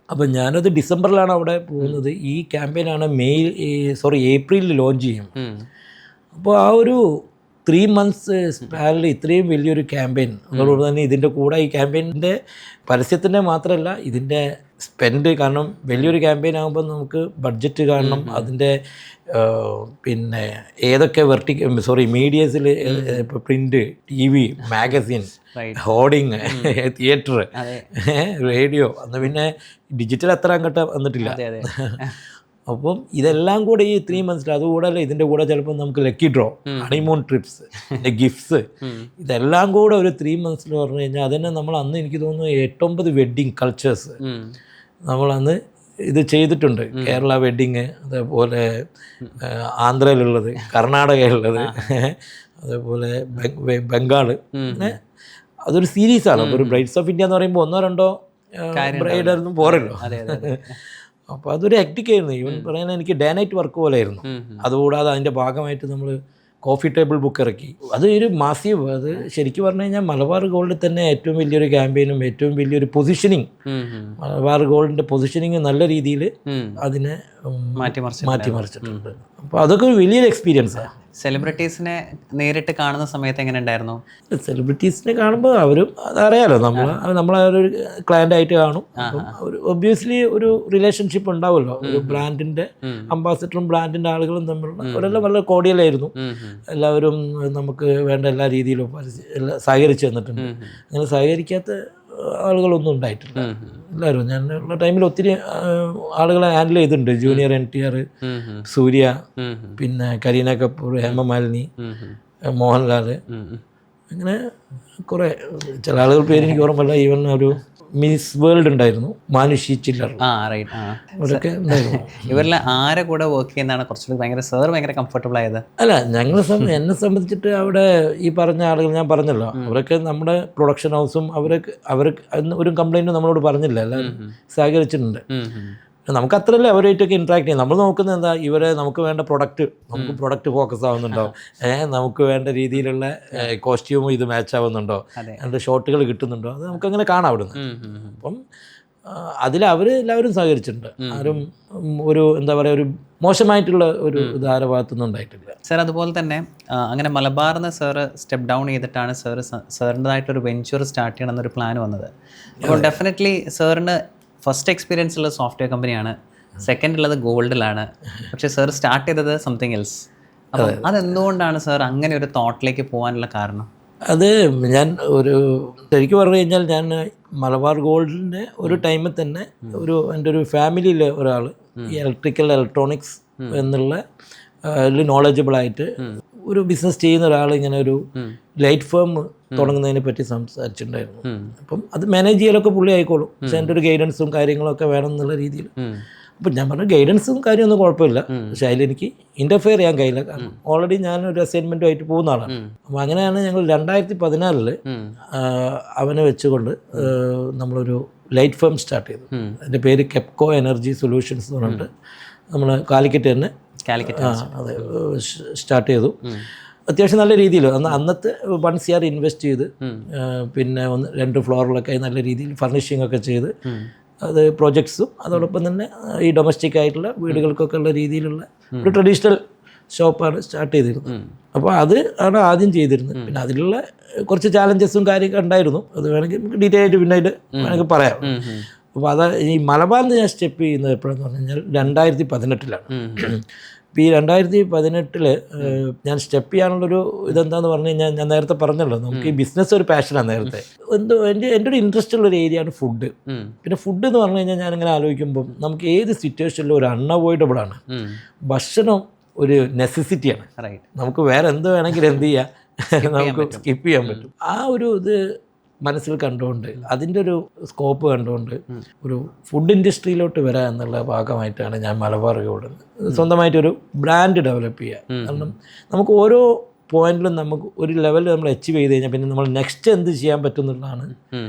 അപ്പം ഞാനത് ഡിസംബറിലാണ് അവിടെ പോകുന്നത്. ഈ ക്യാമ്പയിനാണ് ഏപ്രിലിൽ ലോഞ്ച് ചെയ്യും. അപ്പോൾ ആ ഒരു 3 months സ്പാനിൽ ഇത്രയും വലിയൊരു ക്യാമ്പയിൻ, അതുകൊണ്ട് തന്നെ ഇതിൻ്റെ കൂടെ ഈ ക്യാമ്പയിൻ്റെ പരസ്യത്തിൻ്റെ മാത്രമല്ല ഇതിൻ്റെ സ്പെൻഡ്. കാരണം വലിയൊരു ക്യാമ്പയിൻ ആകുമ്പോൾ നമുക്ക് ബഡ്ജറ്റ് കാണണം. അതിൻ്റെ പിന്നെ ഏതൊക്കെ മീഡിയസിൽ ഇപ്പോൾ print, TV, magazine, hoarding, theatre, radio, അന്ന് പിന്നെ ഡിജിറ്റൽ അത്ര അങ്ങോട്ട് വന്നിട്ടില്ല. അപ്പം ഇതെല്ലാം കൂടെ ഈ 3 months, അതുകൂടല്ല ഇതിൻ്റെ കൂടെ ചിലപ്പോൾ നമുക്ക് lucky draw, honeymoon TRIPS, gifts, ഇതെല്ലാം കൂടെ ഒരു 3 months പറഞ്ഞു കഴിഞ്ഞാൽ അതിനെ നമ്മൾ അന്ന് എനിക്ക് തോന്നുന്നു 8-9 വെഡ്ഡിങ് കൾച്ചേഴ്സ് നമ്മളന്ന് ഇത് ചെയ്തിട്ടുണ്ട്. കേരള വെഡ്ഡിങ്, അതേപോലെ ആന്ധ്രയിലുള്ളത്, കർണാടകയിലുള്ളത്, അതേപോലെ ബംഗാൾ. പിന്നെ അതൊരു സീരീസാണ്. അപ്പോൾ ഒരു ബ്രൈഡ്സ് ഓഫ് ഇന്ത്യ എന്ന് പറയുമ്പോൾ 1-2 ബ്രൈഡൊന്നും പോരല്ലോ. അപ്പോൾ അതൊരു ഹെക്ടിക് ആയിരുന്നു. ഈവൻ പറയാൻ എനിക്ക് ഡേ നൈറ്റ് വർക്ക് പോലെ ആയിരുന്നു. അതുകൂടാതെ അതിൻ്റെ ഭാഗമായിട്ട് നമ്മൾ കോഫി ടേബിൾ ബുക്ക് ഇറക്കി. അത് ഒരു മാസീവ്, അത് ശരിക്കും പറഞ്ഞു കഴിഞ്ഞാൽ മലബാർ ഗോൾഡിൽ തന്നെ ഏറ്റവും വലിയൊരു ക്യാമ്പയിനും ഏറ്റവും വലിയൊരു പൊസിഷനിങ്, മലബാർ ഗോൾഡിൻ്റെ പൊസിഷനിങ് നല്ല രീതിയിൽ അതിനെ മാറ്റിമറിച്ചിട്ടുണ്ട്. അപ്പോൾ അതൊക്കെ ഒരു വലിയൊരു എക്സ്പീരിയൻസാണ്. സെലിബ്രിറ്റീസിനെ നേരിട്ട് കാണുന്ന സമയത്ത് എങ്ങനെ ഉണ്ടായിരുന്നു? സെലിബ്രിറ്റീസിനെ കാണുമ്പോൾ അവരും അതറിയാലോ, നമ്മളെ ഒരു ക്ലയൻ്റായിട്ട് കാണും. അപ്പം ഒബ്വിയസ്ലി ഒരു റിലേഷൻഷിപ്പ് ഉണ്ടാവുമല്ലോ. ഒരു ബ്രാൻഡിൻ്റെ അംബാസിഡറും ബ്രാൻഡിൻ്റെ ആളുകളും തമ്മിലുള്ള അവരെല്ലാം വളരെ കോഡിയലായിരുന്നു. എല്ലാവരും നമുക്ക് വേണ്ട എല്ലാ രീതിയിലും സഹകരിച്ച് തന്നിട്ടുണ്ട്. അങ്ങനെ സഹകരിക്കാത്ത ആളുകളൊന്നും ഉണ്ടായിട്ടില്ല. എല്ലാവരും ഞാൻ ഉള്ള ടൈമിൽ ഒത്തിരി ആളുകളെ ഹാൻഡിൽ ചെയ്തിട്ടുണ്ട്. ജൂനിയർ NTR, സൂര്യ, പിന്നെ കരീന കപൂർ, ഹേമമാലിനി, മോഹൻലാൽ, അങ്ങനെ കുറേ ചില ആളുകൾ പേര് എനിക്ക് ഓർമ്മയില്ല. ഈവൻ ഒരു മിസ് വേൾഡ് ഉണ്ടായിരുന്നു, മാനുഷി ചില്ലർ, അവരൊക്കെ ഉണ്ടായിരുന്നു. ഇവരിൽ ആരെ കൂടെ വർക്ക് ചെയ്യുന്നതാണ് കുറച്ചുകൂടി ഭയങ്കര കംഫർട്ടബിൾ ആയത്? അല്ല, എന്നെ സംബന്ധിച്ചിട്ട് അവിടെ ഈ പറഞ്ഞ ആളുകൾ ഞാൻ പറഞ്ഞല്ലോ, അവരൊക്കെ നമ്മുടെ പ്രൊഡക്ഷൻ ഹൗസും അവർക്ക് ഒരു കംപ്ലൈൻറ്റും നമ്മളോട് പറഞ്ഞില്ല, എല്ലാവരും സഹകരിച്ചിട്ടുണ്ട്. നമുക്ക് അത്രയല്ലേ അവരായിട്ടൊക്കെ ഇൻട്രാക്ട് ചെയ്യാം. നമ്മൾ നോക്കുന്നത് എന്താ, ഇവരെ നമുക്ക് വേണ്ട നമുക്ക് പ്രൊഡക്റ്റ് ഫോക്കസ് ആവുന്നുണ്ടോ, നമുക്ക് വേണ്ട രീതിയിലുള്ള കോസ്റ്റ്യൂമും ഇത് മാച്ച് ആവുന്നുണ്ടോ, അതിൻ്റെ ഷോട്ടുകൾ കിട്ടുന്നുണ്ടോ, അത് നമുക്കങ്ങനെ കാണാം അവിടുന്ന്. അപ്പം എല്ലാവരും സഹകരിച്ചിട്ടുണ്ട്. ആരും ഒരു എന്താ പറയുക, ഒരു മോശമായിട്ടുള്ള ഒരു ഭാഗത്തൊന്നും ഉണ്ടായിട്ടില്ല. സാർ അതുപോലെ തന്നെ അങ്ങനെ മലബാറിന്ന് സാറ് സ്റ്റെപ്പ് ഡൗൺ ചെയ്തിട്ടാണ് സാറിൻ്റെതായിട്ടൊരു വെഞ്ചർ സ്റ്റാർട്ട് ചെയ്യണമെന്നൊരു പ്ലാൻ വന്നത്. അപ്പോൾ ഡെഫിനറ്റ്ലി സാറിന് ഫസ്റ്റ് എക്സ്പീരിയൻസ് ഉള്ള സോഫ്റ്റ്വെയർ കമ്പനിയാണ്, സെക്കൻഡ് ഉള്ളത് ഗോൾഡിലാണ്. പക്ഷേ സാർ സ്റ്റാർട്ട് ചെയ്തത് സംതിങ് എൽസ്. അപ്പം അതെന്തുകൊണ്ടാണ് സാർ അങ്ങനെ ഒരു തോട്ടിലേക്ക് പോകാനുള്ള കാരണം? അത് ഞാൻ ശരിക്കും പറഞ്ഞു കഴിഞ്ഞാൽ, ഞാൻ മലബാർ ഗോൾഡിൻ്റെ ഒരു ടൈമിൽ തന്നെ എൻ്റെ ഒരു ഫാമിലിയിലെ ഒരാൾ ഈ ഇലക്ട്രോണിക്സ് എന്നുള്ള നോളജബിളായിട്ട് ഒരു ബിസിനസ് ചെയ്യുന്ന ഒരാൾ ഇങ്ങനെ ഒരു ലൈറ്റ് ഫേം തുടങ്ങുന്നതിനെ പറ്റി സംസാരിച്ചിട്ടുണ്ടായിരുന്നു. അപ്പം അത് മാനേജ് ചെയ്യലൊക്കെ പുള്ളി ആയിക്കോളും, പക്ഷെ എൻ്റെ ഒരു ഗൈഡൻസും കാര്യങ്ങളൊക്കെ വേണം എന്നുള്ള രീതിയിൽ. അപ്പം ഞാൻ പറഞ്ഞു ഗൈഡൻസും കാര്യമൊന്നും കുഴപ്പമില്ല, പക്ഷെ അതിലെനിക്ക് ഇൻ്റർഫെയർ ചെയ്യാൻ കഴിയില്ല, കാരണം ഓൾറെഡി ഞാനൊരു അസൈൻമെൻറ്റുമായിട്ട് പോകുന്ന ആളാണ്. അപ്പോൾ അങ്ങനെയാണ് ഞങ്ങൾ 2014 അവനെ വെച്ചുകൊണ്ട് നമ്മളൊരു ലൈറ്റ് ഫേം സ്റ്റാർട്ട് ചെയ്തു. അതിൻ്റെ പേര് കെപ്കോ എനർജി സൊല്യൂഷൻസ് എന്ന് പറഞ്ഞിട്ട് നമ്മൾ കാലിക്കറ്റ് തന്നെ അതെ സ്റ്റാർട്ട് ചെയ്തു. അത്യാവശ്യം നല്ല രീതിയിൽ അന്നത്തെ 1 CR ഇൻവെസ്റ്റ് ചെയ്ത്, പിന്നെ 2 ഫ്ലോറിലൊക്കെ നല്ല രീതിയിൽ ഫർണിഷിംഗ് ഒക്കെ ചെയ്ത്, അത് പ്രോജക്ട്സും അതോടൊപ്പം തന്നെ ഈ ഡൊമസ്റ്റിക് ആയിട്ടുള്ള വീടുകൾക്കൊക്കെ ഉള്ള രീതിയിലുള്ള ഒരു ട്രഡീഷണൽ ഷോപ്പാണ് സ്റ്റാർട്ട് ചെയ്തിരുന്നത്. അപ്പോൾ അത് ആണ് ആദ്യം ചെയ്തിരുന്നത്. പിന്നെ അതിലുള്ള കുറച്ച് ചാലഞ്ചസും കാര്യമൊക്കെ ഉണ്ടായിരുന്നു, അത് വേണമെങ്കിൽ നമുക്ക് ഡീറ്റെയിൽ ആയിട്ട് പിന്നീട് വേണമെങ്കിൽ പറയാം. അപ്പോൾ ഈ മലബാറിൽ ഞാൻ സ്റ്റെപ്പ് ചെയ്യുന്നത് എപ്പോഴെന്ന് പറഞ്ഞു കഴിഞ്ഞാൽ 2018. ഇപ്പോൾ ഈ 2018 ഞാൻ സ്റ്റെപ്പ് ചെയ്യാനുള്ളൊരു ഇതെന്താന്ന് പറഞ്ഞു കഴിഞ്ഞാൽ, ഞാൻ നേരത്തെ പറഞ്ഞല്ലോ, നമുക്ക് ഈ ബിസിനസ് ഒരു പാഷനാണ്. നേരത്തെ എൻ്റെ ഒരു ഇൻട്രസ്റ്റ് ഉള്ളൊരു ഏരിയയാണ് ഫുഡ്. പിന്നെ ഫുഡ് എന്ന് പറഞ്ഞു കഴിഞ്ഞാൽ ഞാനിങ്ങനെ ആലോചിക്കുമ്പം നമുക്ക് ഏത് സിറ്റുവേഷനിലും ഒരു അൺഅവോയ്ഡബിൾ ആണ്. ഭക്ഷണം ഒരു നെസസിറ്റിയാണ്. നമുക്ക് വേറെ എന്ത് വേണമെങ്കിലും എന്ത് ചെയ്യാം, നമുക്ക് സ്കിപ്പ് ചെയ്യാൻ പറ്റും. ആ ഒരു ഇത് മനസ്സിൽ കണ്ടുകൊണ്ട്, അതിൻ്റെ ഒരു സ്കോപ്പ് കണ്ടുകൊണ്ട് ഒരു ഫുഡ് ഇൻഡസ്ട്രിയിലോട്ട് വരിക എന്നുള്ള ഭാഗമായിട്ടാണ് ഞാൻ മലബാർ ഗോൾഡ് സ്വന്തമായിട്ടൊരു ബ്രാൻഡ് ഡെവലപ്പ് ചെയ്യുക. കാരണം നമുക്ക് ഓരോ പോയിന്റിലും നമുക്ക് ഒരു ലെവലിൽ നമ്മൾ അച്ചീവ് ചെയ്ത് കഴിഞ്ഞാൽ പിന്നെ നമ്മൾ നെക്സ്റ്റ് എന്ത് ചെയ്യാൻ പറ്റുന്നതാണ്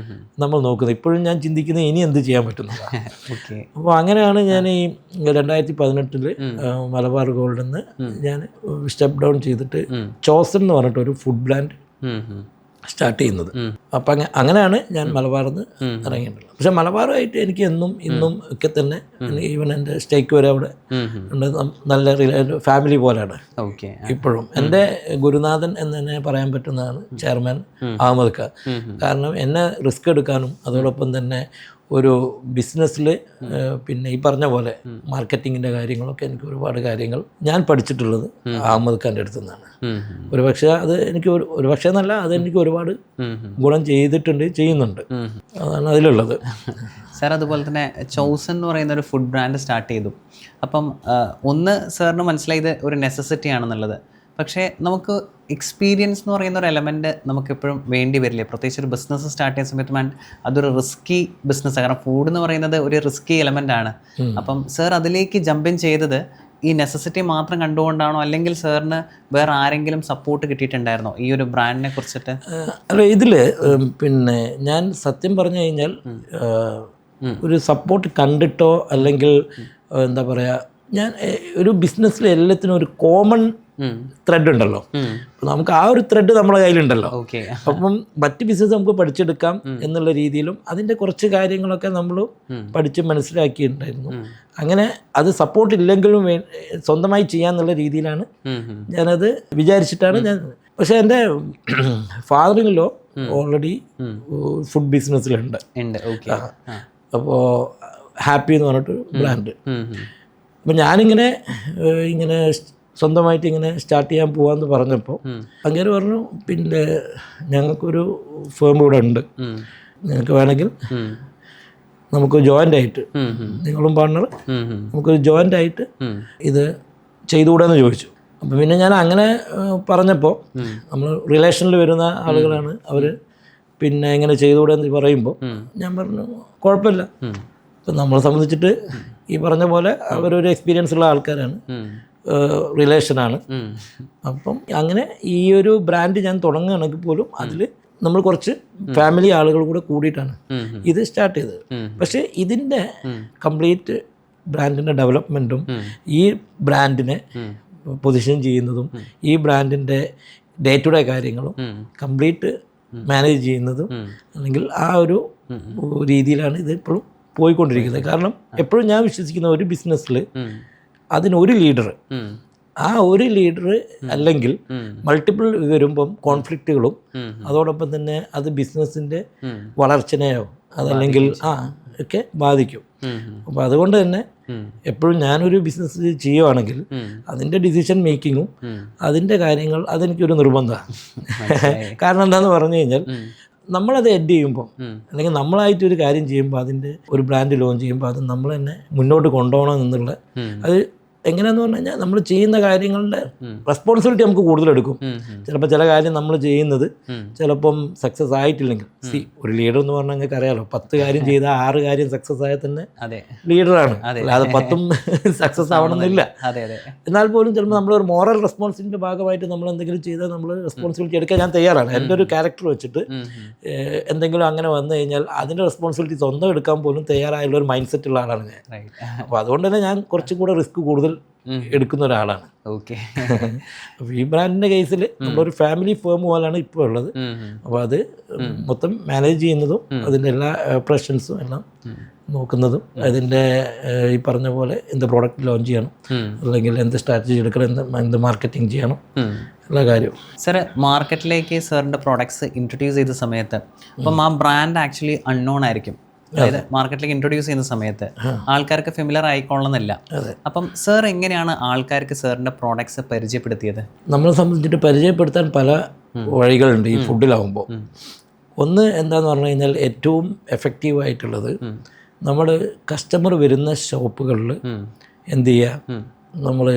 നമ്മൾ നോക്കുന്നത്. ഇപ്പോഴും ഞാൻ ചിന്തിക്കുന്നത് ഇനി എന്ത് ചെയ്യാൻ പറ്റുന്നതാണ്. അപ്പോൾ അങ്ങനെയാണ് ഞാൻ ഈ 2018 മലബാർ ഗോൾഡിൽ നിന്ന് ഞാൻ സ്റ്റെപ്പ് ഡൗൺ ചെയ്തിട്ട് ചോസൺ എന്ന് പറഞ്ഞിട്ടൊരു ഫുഡ് ബ്രാൻഡ് സ്റ്റാർട്ട് ചെയ്യുന്നത്. അപ്പം അങ്ങനെയാണ് ഞാൻ മലബാറിൽ നിന്ന് ഇറങ്ങിയിട്ടുള്ളത്. പക്ഷെ മലബാറുമായിട്ട് എനിക്ക് ഇന്നും ഒക്കെ തന്നെ ഈവൻ എൻ്റെ സ്റ്റേക്ക് വരെ അവിടെ നല്ല ഫാമിലി പോലെയാണ് ഇപ്പോഴും. എൻ്റെ ഗുരുനാഥൻ എന്ന് തന്നെ പറയാൻ പറ്റുന്നതാണ് ചെയർമാൻ അഹമ്മദ് ഖാൻ. കാരണം എന്നെ റിസ്ക് എടുക്കാനും അതോടൊപ്പം തന്നെ ഒരു ബിസിനസ്സിൽ പിന്നെ ഈ പറഞ്ഞ പോലെ മാർക്കറ്റിങ്ങിൻ്റെ കാര്യങ്ങളൊക്കെ എനിക്ക് ഒരുപാട് കാര്യങ്ങൾ ഞാൻ പഠിച്ചിട്ടുള്ളത് അഹമ്മദ് ഖാൻ്റെ അടുത്തു നിന്നാണ്. ഒരുപക്ഷെ അത് എനിക്ക് ഒരുപക്ഷെ എന്നല്ല, അത് എനിക്ക് ഒരുപാട് ഗുണം ചെയ്യുന്നുണ്ട്. അതാണ് അതിലുള്ളത്. സാർ അതുപോലെ തന്നെ ചോസൺ എന്ന് പറയുന്ന ഒരു ഫുഡ് ബ്രാൻഡ് സ്റ്റാർട്ട് ചെയ്തു. അപ്പം സാറിന് മനസ്സിലായത് ഒരു നെസസിറ്റി ആണെന്നുള്ളത്. പക്ഷേ നമുക്ക് എക്സ്പീരിയൻസ് എന്ന് പറയുന്ന ഒരു എലമെൻറ്റ് നമുക്കെപ്പോഴും വേണ്ടി വരില്ലേ, പ്രത്യേകിച്ച് ഒരു ബിസിനസ് സ്റ്റാർട്ട് ചെയ്യുന്ന സമയത്ത്. അതൊരു റിസ്കി ബിസിനസ്സാണ്, കാരണം ഫുഡ് എന്ന് പറയുന്നത് ഒരു റിസ്കി എലമെൻ്റ് ആണ്. അപ്പം സാർ അതിലേക്ക് ജമ്പ് ഇൻ ചെയ്തത് ഈ നെസസിറ്റി മാത്രം കണ്ടുകൊണ്ടാണോ, അല്ലെങ്കിൽ സാറിന് വേറെ ആരെങ്കിലും സപ്പോർട്ട് കിട്ടിയിട്ടുണ്ടായിരുന്നോ ഈ ഒരു ബ്രാൻഡിനെ കുറിച്ചിട്ട്? അല്ല, ഇതിൽ പിന്നെ ഞാൻ സത്യം പറഞ്ഞു കഴിഞ്ഞാൽ ഒരു സപ്പോർട്ട് കണ്ടിട്ടോ അല്ലെങ്കിൽ എന്താ പറയുക, ഞാൻ ഒരു ബിസിനസ്സിൽ എല്ലാത്തിനും ഒരു കോമൺ ത്രെഡ് ഉണ്ടല്ലോ. നമുക്ക് ആ ഒരു ത്രെഡ് നമ്മുടെ കയ്യിലുണ്ടല്ലോ. അപ്പം മറ്റ് ബിസിനസ് നമുക്ക് പഠിച്ചെടുക്കാം എന്നുള്ള രീതിയിലും അതിൻ്റെ കുറച്ച് കാര്യങ്ങളൊക്കെ നമ്മൾ പഠിച്ച് മനസ്സിലാക്കിയിട്ടുണ്ടായിരുന്നു. അങ്ങനെ അത് സപ്പോർട്ട് ഇല്ലെങ്കിലും സ്വന്തമായി ചെയ്യാന്നുള്ള രീതിയിലാണ് ഞാനത് വിചാരിച്ചിട്ടാണ് ഞാൻ. പക്ഷെ എൻ്റെ ഫാദറിലോ ഓൾറെഡി ഫുഡ് ബിസിനസ്സിലുണ്ട്. അപ്പോൾ ഹാപ്പി എന്ന് പറഞ്ഞിട്ട് ബ്രാൻഡ്. അപ്പം ഞാനിങ്ങനെ സ്വന്തമായിട്ട് ഇങ്ങനെ സ്റ്റാർട്ട് ചെയ്യാൻ പോകാമെന്ന് പറഞ്ഞപ്പോൾ അങ്ങനെ പറഞ്ഞു, പിന്നെ ഞങ്ങൾക്കൊരു ഫേം ഇവിടെ ഉണ്ട്, നിനക്ക് വേണമെങ്കിൽ നമുക്ക് ജോയിൻ്റ് ആയിട്ട്, നിങ്ങളും പാർട്ണർ നമുക്കൊരു ജോയിൻ്റ് ആയിട്ട് ഇത് ചെയ്തുകൂടെന്ന് ചോദിച്ചു. അപ്പം പിന്നെ ഞാൻ അങ്ങനെ പറഞ്ഞപ്പോൾ, നമ്മൾ റിലേഷനിൽ വരുന്ന ആളുകളാണ് അവർ, പിന്നെ ഇങ്ങനെ ചെയ്തുകൂടെ എന്ന് പറയുമ്പോൾ ഞാൻ പറഞ്ഞു കുഴപ്പമില്ല. ഇപ്പം നമ്മളെ സംബന്ധിച്ചിട്ട് ഈ പറഞ്ഞ പോലെ അവരൊരു എക്സ്പീരിയൻസ് ഉള്ള ആൾക്കാരാണ്, റിലേഷനാണ്. അപ്പം അങ്ങനെ ഈ ഒരു ബ്രാൻഡ് ഞാൻ തുടങ്ങുകയാണെങ്കിൽ പോലും അതിൽ നമ്മൾ കുറച്ച് ഫാമിലി ആളുകൾ കൂടെ കൂടിയിട്ടാണ് ഇത് സ്റ്റാർട്ട് ചെയ്തത്. പക്ഷേ ഇതിൻ്റെ കംപ്ലീറ്റ് ബ്രാൻഡിൻ്റെ ഡെവലപ്മെൻറ്റും ഈ ബ്രാൻഡിനെ പൊസിഷൻ ചെയ്യുന്നതും ഈ ബ്രാൻഡിൻ്റെ ഡേ ടു ഡേ കാര്യങ്ങളും കംപ്ലീറ്റ് മാനേജ് ചെയ്യുന്നതും അല്ലെങ്കിൽ ആ ഒരു രീതിയിലാണ് ഇത് ഇപ്പോഴും പോയിക്കൊണ്ടിരിക്കുന്നത്. കാരണം എപ്പോഴും ഞാൻ വിശ്വസിക്കുന്ന ഒരു ബിസിനസ്സിൽ അതിനൊരു ലീഡർ, ആ ഒരു ലീഡർ അല്ലെങ്കിൽ മൾട്ടിപ്പിൾ വരുമ്പം കോൺഫ്ലിക്റ്റുകളും അതോടൊപ്പം തന്നെ അത് ബിസിനസ്സിൻ്റെ വളർച്ചനെയോ അതല്ലെങ്കിൽ ഒക്കെ ബാധിക്കും. അപ്പോൾ അതുകൊണ്ട് തന്നെ എപ്പോഴും ഞാനൊരു ബിസിനസ് ചെയ്യുവാണെങ്കിൽ അതിൻ്റെ ഡിസിഷൻ മേക്കിങ്ങും അതിൻ്റെ കാര്യങ്ങൾ അതെനിക്കൊരു നിർബന്ധമാണ്. കാരണം എന്താണെന്ന് പറഞ്ഞു കഴിഞ്ഞാൽ നമ്മളത് എഡ് ചെയ്യുമ്പോൾ അല്ലെങ്കിൽ നമ്മളായിട്ടൊരു കാര്യം ചെയ്യുമ്പോൾ അതിൻ്റെ ഒരു ബ്രാൻഡ് ലോഞ്ച് ചെയ്യുമ്പോൾ അത് നമ്മൾ തന്നെ മുന്നോട്ട് കൊണ്ടുപോകണം എന്നുള്ള അത് എങ്ങനെയാന്ന് പറഞ്ഞു കഴിഞ്ഞാൽ നമ്മൾ ചെയ്യുന്ന കാര്യങ്ങളുടെ റെസ്പോൺസിബിലിറ്റി നമുക്ക് കൂടുതലെടുക്കും. ചിലപ്പോൾ ചില കാര്യം നമ്മൾ ചെയ്യുന്നത് ചിലപ്പം സക്സസ് ആയിട്ടില്ലെങ്കിൽ, ഒരു ലീഡർ എന്ന് പറഞ്ഞാൽ നിങ്ങൾക്ക് അറിയാലോ, 10 കാര്യം ചെയ്താൽ 6 കാര്യം സക്സസ് ആയാൽ തന്നെ ലീഡറാണ്, അല്ലാതെ 10ഉം സക്സസ് ആവണമെന്നില്ല. എന്നാൽ പോലും ചിലപ്പോൾ നമ്മളൊരു മോറൽ റെസ്പോൺസിബിലിറ്റിയുടെ ഭാഗമായിട്ട് നമ്മൾ എന്തെങ്കിലും ചെയ്താൽ നമ്മൾ റെസ്പോൺസിബിലിറ്റി എടുക്കാൻ ഞാൻ തയ്യാറാണ്. എൻ്റെ ഒരു ക്യാരക്ടർ വെച്ചിട്ട് എന്തെങ്കിലും അങ്ങനെ വന്നു കഴിഞ്ഞാൽ അതിൻ്റെ റെസ്പോൺസിബിലിറ്റി സ്വന്തം എടുക്കാൻ പോലും തയ്യാറായുള്ള ഒരു മൈൻഡ് സെറ്റ് ഉള്ള ആളാണ് ഞാൻ. അപ്പോൾ അതുകൊണ്ട് തന്നെ ഞാൻ കുറച്ചും കൂടെ റിസ്ക് കൂടുതൽ എടുക്കുന്ന ഒരാളാണ്. ഓക്കെ. അപ്പോൾ ഈ ബ്രാൻഡിൻ്റെ കേസിൽ നമ്മളൊരു ഫാമിലി ഫേം പോലാണ് ഇപ്പോൾ ഉള്ളത്. അപ്പോൾ അത് മൊത്തം മാനേജ് ചെയ്യുന്നതും അതിൻ്റെ എല്ലാ ഓപ്പറേഷൻസും എല്ലാം നോക്കുന്നതും അതിൻ്റെ ഈ പറഞ്ഞ പോലെ എന്ത് പ്രോഡക്റ്റ് ലോഞ്ച് ചെയ്യണം അല്ലെങ്കിൽ എന്ത് സ്ട്രാറ്റജി എടുക്കണം, എന്ത് മാർക്കറ്റിംഗ് ചെയ്യണം, എല്ലാ കാര്യവും. സാർ, മാർക്കറ്റിലേക്ക് സാറിൻ്റെ പ്രോഡക്ട്സ് ഇൻട്രൊഡ്യൂസ് ചെയ്ത സമയത്ത് അപ്പം ആ ബ്രാൻഡ് ആക്ച്വലി അൺനോൺ ആയിരിക്കും. അതായത് മാർക്കറ്റിലേക്ക് ഇൻട്രൊഡ്യൂസ് ചെയ്യുന്ന സമയത്ത് ആൾക്കാർക്ക് ഫെമിലർ ആയിക്കൊള്ളുന്നില്ല. അപ്പം സാർ എങ്ങനെയാണ് ആൾക്കാർക്ക് സാറിൻ്റെ പ്രോഡക്ട്സ് പരിചയപ്പെടുത്തിയത്? നമ്മളെ സംബന്ധിച്ചിട്ട് പരിചയപ്പെടുത്താൻ പല വഴികളുണ്ട് ഈ ഫുഡിലാവുമ്പോൾ. ഒന്ന് എന്താന്ന് പറഞ്ഞു കഴിഞ്ഞാൽ ഏറ്റവും എഫക്റ്റീവായിട്ടുള്ളത് നമ്മൾ കസ്റ്റമർ വരുന്ന ഷോപ്പുകളിൽ എന്ത് ചെയ്യുക, നമ്മൾ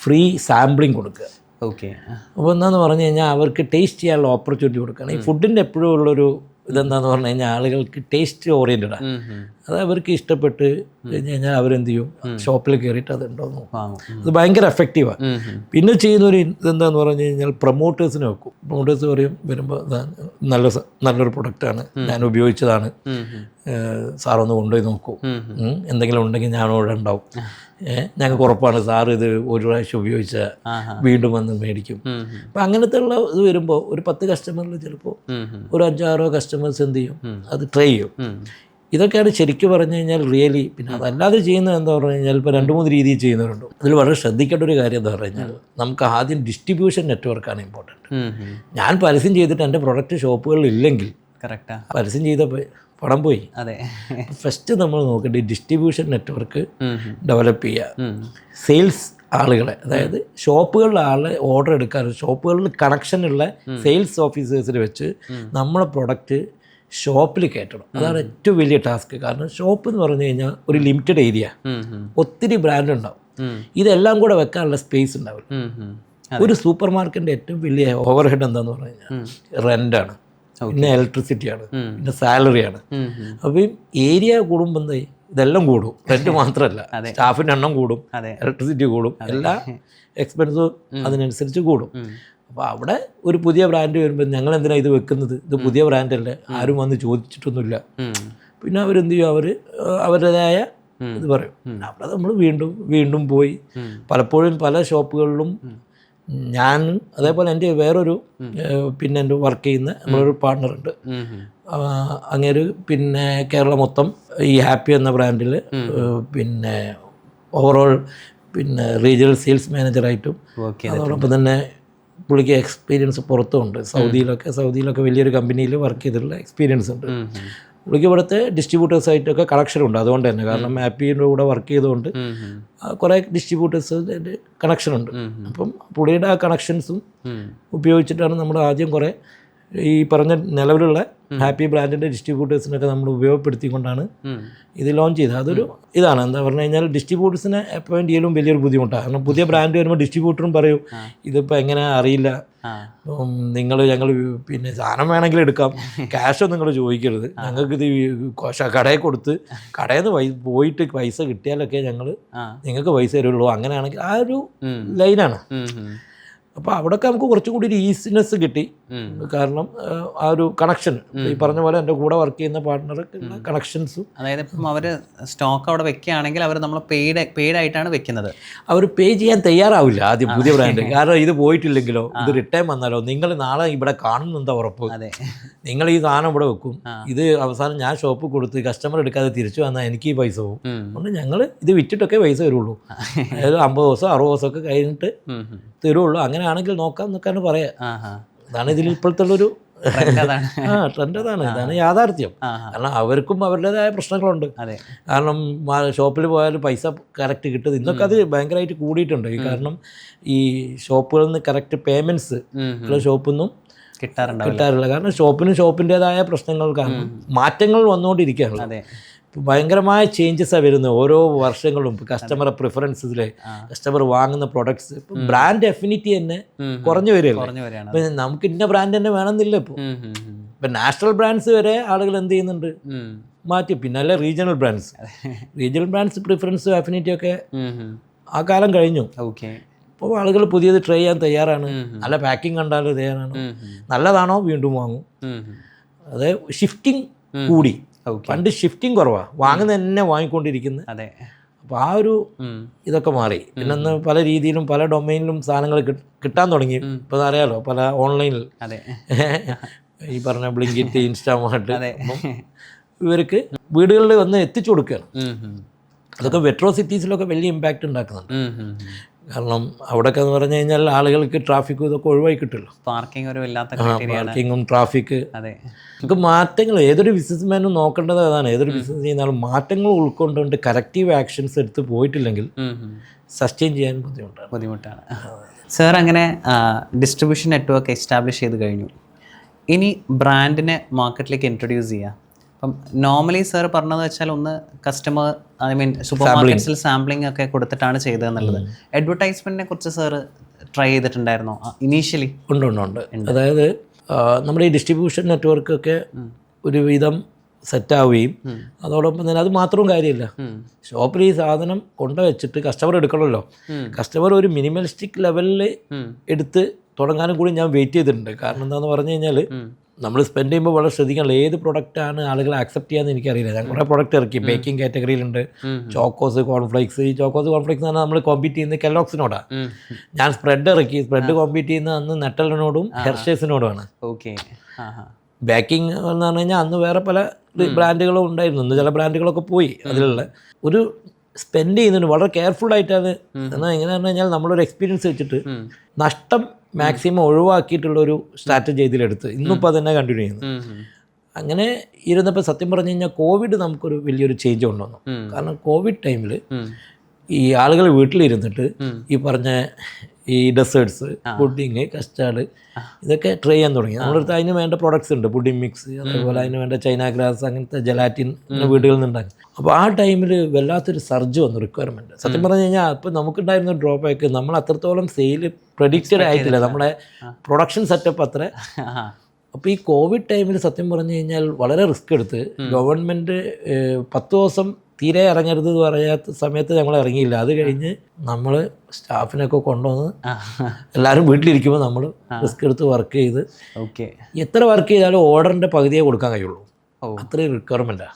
ഫ്രീ സാമ്പിളിങ് കൊടുക്കുക. ഓക്കെ. അപ്പോൾ എന്താണെന്ന് പറഞ്ഞു കഴിഞ്ഞാൽ അവർക്ക് ടേസ്റ്റ് ചെയ്യാനുള്ള ഓപ്പർച്യൂണിറ്റി കൊടുക്കുകയാണ്. ഈ ഫുഡിൻ്റെ എപ്പോഴും ഉള്ളൊരു ഇതെന്താന്ന് പറഞ്ഞു കഴിഞ്ഞാൽ ആളുകൾക്ക് ടേസ്റ്റ് ഓറിയൻറ്റഡാണ്. അത് അവർക്ക് ഇഷ്ടപ്പെട്ട് കഴിഞ്ഞ് കഴിഞ്ഞാൽ അവരെന്ത് ചെയ്യും, ഷോപ്പിൽ കയറിയിട്ട് അതുണ്ടോ നോക്കും. അത് ഭയങ്കര എഫക്റ്റീവാണ്. പിന്നെ ചെയ്യുന്നൊരു ഇതെന്താന്ന് പറഞ്ഞു കഴിഞ്ഞാൽ പ്രൊമോട്ടേഴ്സിനെ വെക്കും. പ്രൊമോട്ടേഴ്സ് പറയും വരുമ്പോൾ നല്ലൊരു പ്രൊഡക്റ്റാണ്, ഞാൻ ഉപയോഗിച്ചതാണ്, സാറൊന്ന് കൊണ്ടുപോയി നോക്കൂ, എന്തെങ്കിലും ഉണ്ടെങ്കിൽ ഞാനിവിടെ ഉണ്ടാവും, ഞങ്ങൾക്ക് ഉറപ്പാണ് സാർ ഇത് ഒരു പ്രാവശ്യം ഉപയോഗിച്ചാൽ വീണ്ടും വന്ന് മേടിക്കും. അപ്പം അങ്ങനത്തെ ഉള്ള ഇത് വരുമ്പോൾ ഒരു 10 കസ്റ്റമറിൽ ചിലപ്പോൾ ഒരു 5-6 കസ്റ്റമേഴ്സ് എന്ത് ചെയ്യും, അത് ട്രൈ ചെയ്യും. ഇതൊക്കെയാണ് ശരിക്കും പറഞ്ഞു കഴിഞ്ഞാൽ റിയലി. പിന്നെ അതല്ലാതെ ചെയ്യുന്നത് എന്താ പറഞ്ഞു കഴിഞ്ഞാൽ ഇപ്പോൾ 2-3 രീതിയിൽ ചെയ്യുന്നവരുണ്ട്. അതിൽ വളരെ ശ്രദ്ധിക്കേണ്ട ഒരു കാര്യം എന്താ പറഞ്ഞു കഴിഞ്ഞാൽ നമുക്ക് ആദ്യം ഡിസ്ട്രിബ്യൂഷൻ നെറ്റ്വർക്കാണ് ഇമ്പോർട്ടൻറ്റ്. ഞാൻ പരസ്യം ചെയ്തിട്ട് എൻ്റെ പ്രൊഡക്റ്റ് ഷോപ്പുകളിൽ ഇല്ലെങ്കിൽ പരസ്യം ചെയ്ത പണം പോയി. അതെ. ഫസ്റ്റ് നമ്മൾ നോക്കേണ്ടത് ഡിസ്ട്രിബ്യൂഷൻ നെറ്റ്വർക്ക് ഡെവലപ്പ് ചെയ്യുക. സെയിൽസ് ആളുകളെ, അതായത് ഷോപ്പുകളിലെ ആളെ ഓർഡർ എടുക്കാൻ ഷോപ്പുകളിൽ കണക്ഷനുള്ള സെയിൽസ് ഓഫീസേഴ്സിൽ വെച്ച് നമ്മളെ പ്രൊഡക്റ്റ് ഷോപ്പിൽ കയറ്റണം. അതാണ് ഏറ്റവും വലിയ ടാസ്ക്. കാരണം ഷോപ്പ് എന്ന് പറഞ്ഞു കഴിഞ്ഞാൽ ഒരു ലിമിറ്റഡ് ഏരിയ, ഒത്തിരി ബ്രാൻഡ് ഉണ്ടാവും, ഇതെല്ലാം കൂടെ വെക്കാനുള്ള സ്പേസ് ഉണ്ടാവില്ല. ഒരു സൂപ്പർ മാർക്കറ്റിൻ്റെ ഏറ്റവും വലിയ ഓവർ ഹെഡ് എന്താന്ന് പറഞ്ഞു കഴിഞ്ഞാൽ റെൻ്റാണ്, പിന്നെ ഇലക്ട്രിസിറ്റിയാണ്, പിന്നെ സാലറിയാണ്. അപ്പം ഏരിയ കൂടുമ്പോൾ എന്തായി ഇതെല്ലാം കൂടും. റെൻറ്റ് മാത്രമല്ല, സ്റ്റാഫിൻ്റെ എണ്ണം കൂടും, ഇലക്ട്രിസിറ്റി കൂടും, എല്ലാ എക്സ്പെൻസും അതിനനുസരിച്ച് കൂടും. അപ്പോൾ അവിടെ ഒരു പുതിയ ബ്രാൻഡ് വരുമ്പോൾ ഞങ്ങൾ എന്തിനാണ് ഇത് വെക്കുന്നത്, ഇത് പുതിയ ബ്രാൻഡല്ലേ, ആരും വന്ന് ചോദിച്ചിട്ടൊന്നുമില്ല. പിന്നെ അവരെന്ത് ചെയ്യും, അവർ അവരുടേതായ ഇത് പറയും. അവിടെ നമ്മൾ വീണ്ടും വീണ്ടും പോയി പലപ്പോഴും പല ഷോപ്പുകളിലും ഞാൻ അതേപോലെ എൻ്റെ വേറൊരു പിന്നെ എൻ്റെ വർക്ക് ചെയ്യുന്ന നമ്മളൊരു പാർട്ണറുണ്ട്. അങ്ങേര് പിന്നെ കേരളം മൊത്തം ഈ ഹാപ്പി എന്ന ബ്രാൻഡിൽ പിന്നെ ഓവറോൾ പിന്നെ റീജിയണൽ സെയിൽസ് മാനേജറായിട്ടും അതോടൊപ്പം തന്നെ പുള്ളിക്ക് എക്സ്പീരിയൻസ് പുറത്തുമുണ്ട്. സൗദിയിലൊക്കെ വലിയൊരു കമ്പനിയിൽ വർക്ക് ചെയ്തിട്ടുള്ള എക്സ്പീരിയൻസ് ഉണ്ട്. പുള്ളിക്ക് ഇവിടുത്തെ ഡിസ്ട്രിബ്യൂട്ടേഴ്സായിട്ടൊക്കെ കണക്ഷനുണ്ട്. അതുകൊണ്ട് തന്നെ, കാരണം ഹാപ്പിയുടെ കൂടെ വർക്ക് ചെയ്തുകൊണ്ട് കുറേ ഡിസ്ട്രിബ്യൂട്ടേഴ്സിൻ്റെ കണക്ഷനുണ്ട്. അപ്പം പുള്ളിയുടെ ആ കണക്ഷൻസും ഉപയോഗിച്ചിട്ടാണ് നമ്മൾ ആദ്യം കുറേ ഈ പറഞ്ഞ നിലവിലുള്ള ഹാപ്പി ബ്രാൻഡിൻ്റെ ഡിസ്ട്രിബ്യൂട്ടേഴ്സിനൊക്കെ നമ്മൾ ഉപയോഗപ്പെടുത്തിക്കൊണ്ടാണ് ഇത് ലോഞ്ച് ചെയ്തത്. അതൊരു ഇതാണ് എന്താ പറഞ്ഞു കഴിഞ്ഞാൽ ഡിസ്ട്രിബ്യൂട്ടേഴ്സിനെ അപ്പോയിൻറ്റ് ചെയ്യലും വലിയൊരു ബുദ്ധിമുട്ടാണ്. കാരണം പുതിയ ബ്രാൻഡ് വരുമ്പോൾ ഡിസ്ട്രിബ്യൂട്ടറും പറയും ഇതിപ്പോൾ എങ്ങനെ അറിയില്ല, ഞങ്ങൾ പിന്നെ സാധനം വേണമെങ്കിൽ എടുക്കാം, ക്യാഷ് നിങ്ങൾ ചോദിക്കരുത്, ഞങ്ങൾക്ക് ഇത് കടയിൽ കൊടുത്ത് കടയിൽ നിന്ന് പോയിട്ട് പൈസ കിട്ടിയാലൊക്കെ ഞങ്ങൾ നിങ്ങൾക്ക് പൈസ തരുള്ളൂ. അങ്ങനെയാണെങ്കിൽ ആ ഒരു ലൈനാണ്. അപ്പോൾ അവിടെയൊക്കെ നമുക്ക് കുറച്ചും കൂടി ഒരു ഈസിനെസ് കിട്ടി. കാരണം ആ ഒരു കണക്ഷൻ ഈ പറഞ്ഞ പോലെ എൻ്റെ കൂടെ വർക്ക് ചെയ്യുന്ന പാർട്ട്ണർക്ക് കണക്ഷൻസും, അതായത് ഇപ്പം അവർ സ്റ്റോക്ക് അവിടെ വെക്കുകയാണെങ്കിൽ അവർ നമ്മൾ പെയ്ഡ് ആയിട്ടാണ് വെക്കുന്നത്. അവർ പേ ചെയ്യാൻ തയ്യാറാവില്ല ആദ്യം പുതിയ ബ്രാൻഡ്. കാരണം ഇത് പോയിട്ടില്ലെങ്കിലോ ഇത് റിട്ടേൺ വന്നാലോ നിങ്ങൾ നാളെ ഇവിടെ കാണുന്നെന്താ ഉറപ്പ്, നിങ്ങൾ ഈ സാധനം ഇവിടെ വെക്കും, ഇത് അവസാനം ഞാൻ ഷോപ്പ് കൊടുത്ത് കസ്റ്റമർ എടുക്കാതെ തിരിച്ചു വന്നാൽ എനിക്ക് ഈ പൈസ പോകും. അതുകൊണ്ട് ഞങ്ങൾ ഇത് വിറ്റിട്ടൊക്കെ പൈസ തരുള്ളൂ. അതായത് 50 ദിവസം 60 ദിവസമൊക്കെ കഴിഞ്ഞിട്ട് തരുള്ളൂ. അങ്ങനെയാണെങ്കിൽ നോക്കാം എന്നൊക്കെയാണ് പറയാം. അതാണ് ഇതിൽ ഇപ്പോഴത്തെ ഒരു ട്രെൻഡ്. അതാണ്, ഇതാണ് യാഥാർത്ഥ്യം. കാരണം അവർക്കും അവരുടേതായ പ്രശ്നങ്ങളുണ്ട്. കാരണം ഷോപ്പിൽ പോയാൽ പൈസ കറക്റ്റ് കിട്ടുന്നത് ഇന്നൊക്കെ അത് ഭയങ്കരമായിട്ട് കൂടിയിട്ടുണ്ട്. കാരണം ഈ ഷോപ്പുകളിൽ നിന്ന് കറക്റ്റ് പേയ്മെൻറ്റ്സ് ഷോപ്പിൽ നിന്നും കിട്ടാറില്ല. കാരണം ഷോപ്പിൻ്റെതായ പ്രശ്നങ്ങൾ കാരണം മാറ്റങ്ങൾ വന്നുകൊണ്ടിരിക്കുകയാണ്. ഭയങ്കരമായ ചേഞ്ചസാണ് വരുന്നത് ഓരോ വർഷങ്ങളും. ഇപ്പോൾ കസ്റ്റമർ പ്രിഫറൻസിൽ കസ്റ്റമർ വാങ്ങുന്ന പ്രൊഡക്ട്സ്, ഇപ്പം ബ്രാൻഡ് എഫിനിറ്റി തന്നെ കുറഞ്ഞു വരികയാണ്. ഇപ്പം നമുക്ക് ഇന്ന ബ്രാൻഡ് തന്നെ വേണമെന്നില്ല. ഇപ്പം നാഷണൽ ബ്രാൻഡ്സ് വരെ ആളുകൾ എന്ത് ചെയ്യുന്നുണ്ട്, മാറ്റി. പിന്നല്ല റീജിയണൽ ബ്രാൻഡ്സ് പ്രിഫറൻസ് എഫിനിറ്റി ഒക്കെ ആ കാലം കഴിഞ്ഞു. ഇപ്പോൾ ആളുകൾ പുതിയത് ട്രൈ ചെയ്യാൻ തയ്യാറാണ്. നല്ല പാക്കിംഗ് കണ്ടാൽ തയ്യാറാണ്. നല്ലതാണോ വീണ്ടും വാങ്ങും. അത് ഷിഫ്റ്റിംഗ് കൂടി. പണ്ട് ഷിഫ്റ്റിംഗ് കുറവാണ്, വാങ്ങുന്ന തന്നെ വാങ്ങിക്കൊണ്ടിരിക്കുന്നത്. അപ്പോൾ ആ ഒരു ഇതൊക്കെ മാറി. പിന്നെ പല രീതിയിലും പല ഡൊമൈനിലും സാധനങ്ങൾ കിട്ടാൻ തുടങ്ങി. ഇപ്പോൾ അറിയാലോ, പല ഓൺലൈനിൽ ഈ പറഞ്ഞ ബ്ലിങ്കിറ്റ്, ഇൻസ്റ്റാമാർട്ട്, ഇവർക്ക് വീടുകളിൽ വന്ന് എത്തിച്ചു കൊടുക്കുകയാണ്. അതൊക്കെ മെട്രോ സിറ്റീസിലൊക്കെ വലിയ ഇമ്പാക്റ്റ് ഉണ്ടാക്കുന്നുണ്ട്. കാരണം അവിടെയൊക്കെ എന്ന് പറഞ്ഞു കഴിഞ്ഞാൽ ആളുകൾക്ക് ട്രാഫിക്കും ഇതൊക്കെ ഒഴിവായി കിട്ടുമല്ലോ. പാർക്കിങ്ങും ട്രാഫിക്ക്, നമുക്ക് മാറ്റങ്ങൾ ഏതൊരു ബിസിനസ്മാനും നോക്കേണ്ടത് അതാണ്. ഏതൊരു ബിസിനസ് ചെയ്യുന്നാലും മാറ്റങ്ങൾ ഉൾക്കൊണ്ടുകൊണ്ട് കറക്റ്റീവ് ആക്ഷൻസ് എടുത്ത് പോയിട്ടില്ലെങ്കിൽ സസ്റ്റെയിൻ ചെയ്യാൻ ബുദ്ധിമുട്ടാണ്. സാർ അങ്ങനെ ഡിസ്ട്രിബ്യൂഷൻ നെറ്റ്വർക്ക് എസ്റ്റാബ്ലിഷ് ചെയ്ത് കഴിഞ്ഞു. ഇനി ബ്രാൻഡിനെ മാർക്കറ്റിലേക്ക് ഇൻട്രൊഡ്യൂസ് ചെയ്യുക. അപ്പം നോർമലി സാർ പറഞ്ഞത് വെച്ചാൽ ഒന്ന് കസ്റ്റമർ സൂപ്പർ മാർക്കറ്റ്സിൽ സാമ്പിളിംഗ് ഒക്കെ കൊടുത്തിട്ടാണ് ചെയ്തതെന്നുള്ളത്. അഡ്വർടൈസ്മെന്റിനെ കുറിച്ച് സാർ ട്രൈ ചെയ്തിട്ടുണ്ടായിരുന്നോ ഇനീഷ്യലി? ഉണ്ട്. അതായത് നമ്മുടെ ഈ ഡിസ്ട്രിബ്യൂഷൻ നെറ്റ്വർക്കൊക്കെ ഒരുവിധം സെറ്റാവുകയും അതോടൊപ്പം തന്നെ അത് മാത്രവും കാര്യമില്ല, ഷോപ്പിൽ ഈ സാധനം കൊണ്ടുവച്ചിട്ട് കസ്റ്റമർ എടുക്കണമല്ലോ. കസ്റ്റമർ ഒരു മിനിമലിസ്റ്റിക് ലെവലിൽ എടുത്ത് തുടങ്ങാനും കൂടി ഞാൻ വെയിറ്റ് ചെയ്തിട്ടുണ്ട്. കാരണം എന്താണെന്ന് പറഞ്ഞു കഴിഞ്ഞാൽ നമ്മൾ സ്പെൻഡ് ചെയ്യുമ്പോൾ വളരെ ശ്രദ്ധിക്കണം. ഏത് പ്രൊഡക്റ്റാണ് ആളുകൾ ആക്സെപ്റ്റ് ചെയ്യാന്ന് എനിക്കറിയില്ല. ഞാൻ കുറേ പ്രൊഡക്റ്റ് ഇറക്കി. ബേക്കിംഗ് കാറ്റഗറിയിലുണ്ട് ചോക്കോസ്, കോൺഫ്ലേക്സ്. ഈ ചോക്കോസ് കോൺഫ്ലേക്സ് എന്ന് പറഞ്ഞാൽ നമ്മൾ കോമ്പീറ്റ് ചെയ്യുന്നത് കെല്ലോക്സിനോടാണ്. ഞാൻ സ്പ്രെഡ് ഇറക്കി. സ്പ്രെഡ് കോമ്പീറ്റ് ചെയ്യുന്ന അന്ന് നെറ്റലിനോടും ഹെർഷേഴ്സിനോടുമാണ്. ബേക്കിംഗ് എന്ന് പറഞ്ഞു കഴിഞ്ഞാൽ അന്ന് വേറെ പല ബ്രാൻഡുകളും ഉണ്ടായിരുന്നു. ഇന്ന് ചില ബ്രാൻഡുകളൊക്കെ പോയി. അതിലുള്ള ഒരു സ്പെൻഡ് ചെയ്യുന്നുണ്ട് വളരെ കെയർഫുള്ളായിട്ടാണ്. എന്നാൽ എങ്ങനെ പറഞ്ഞു കഴിഞ്ഞാൽ നമ്മളൊരു എക്സ്പീരിയൻസ് വെച്ചിട്ട് നഷ്ടം മാക്സിമം ഒഴിവാക്കിയിട്ടുള്ളൊരു സ്ട്രാറ്റജി ഇതിലെടുത്ത് ഇന്നിപ്പോൾ അതന്നെ കണ്ടിന്യൂ ചെയ്യുന്നു. അങ്ങനെ ഇരുന്നപ്പോൾ സത്യം പറഞ്ഞു കഴിഞ്ഞാൽ കോവിഡ് നമുക്കൊരു വലിയൊരു ചേഞ്ച് കൊണ്ടുവന്നു. കാരണം കോവിഡ് ടൈമിൽ ഈ ആളുകൾ വീട്ടിലിരുന്നിട്ട് ഈ പറഞ്ഞ ഈ ഡെസേർട്സ്, പുഡിങ്, കസ്റ്റാർഡ് ഇതൊക്കെ ട്രൈ ചെയ്യാൻ തുടങ്ങി. നമ്മളടുത്ത് അതിന് വേണ്ട പ്രൊഡക്ട്സ് ഉണ്ട്. പുഡിങ് മിക്സ്, അതേപോലെ അതിന് വേണ്ട ചൈന ഗ്രാസ്, അങ്ങനത്തെ ജലാറ്റിൻ വീടുകളിൽ നിന്നുണ്ടാക്കി. അപ്പോൾ ആ ടൈമിൽ വല്ലാത്തൊരു സർജ് വന്നു റിക്വയർമെൻറ്റ്. സത്യം പറഞ്ഞു കഴിഞ്ഞാൽ അപ്പോൾ നമുക്കുണ്ടായിരുന്ന ഡ്രോബാക്ക് നമ്മൾ അത്രത്തോളം സെയിൽ പ്രഡിക്റ്റഡ് ആയിട്ടില്ല. നമ്മുടെ പ്രൊഡക്ഷൻ സെറ്റപ്പ് അത്ര. അപ്പോൾ ഈ കോവിഡ് ടൈമിൽ സത്യം പറഞ്ഞു കഴിഞ്ഞാൽ വളരെ റിസ്ക് എടുത്ത് ഗവൺമെൻറ് 10 ദിവസം തീരെ ഇറങ്ങരുത് എന്ന് പറയാത്ത സമയത്ത് ഞങ്ങൾ ഇറങ്ങിയില്ല. അത് കഴിഞ്ഞ് നമ്മൾ സ്റ്റാഫിനൊക്കെ കൊണ്ടുവന്ന് എല്ലാവരും വീട്ടിലിരിക്കുമ്പോൾ നമ്മൾ റിസ്ക് എടുത്ത് വർക്ക് ചെയ്ത് എത്ര വർക്ക് ചെയ്താലും ഓർഡറിൻ്റെ പകുതിയെ കൊടുക്കാൻ കഴിയുള്ളൂ. അത്രയും റിക്വയർമെൻറ്റാണ്.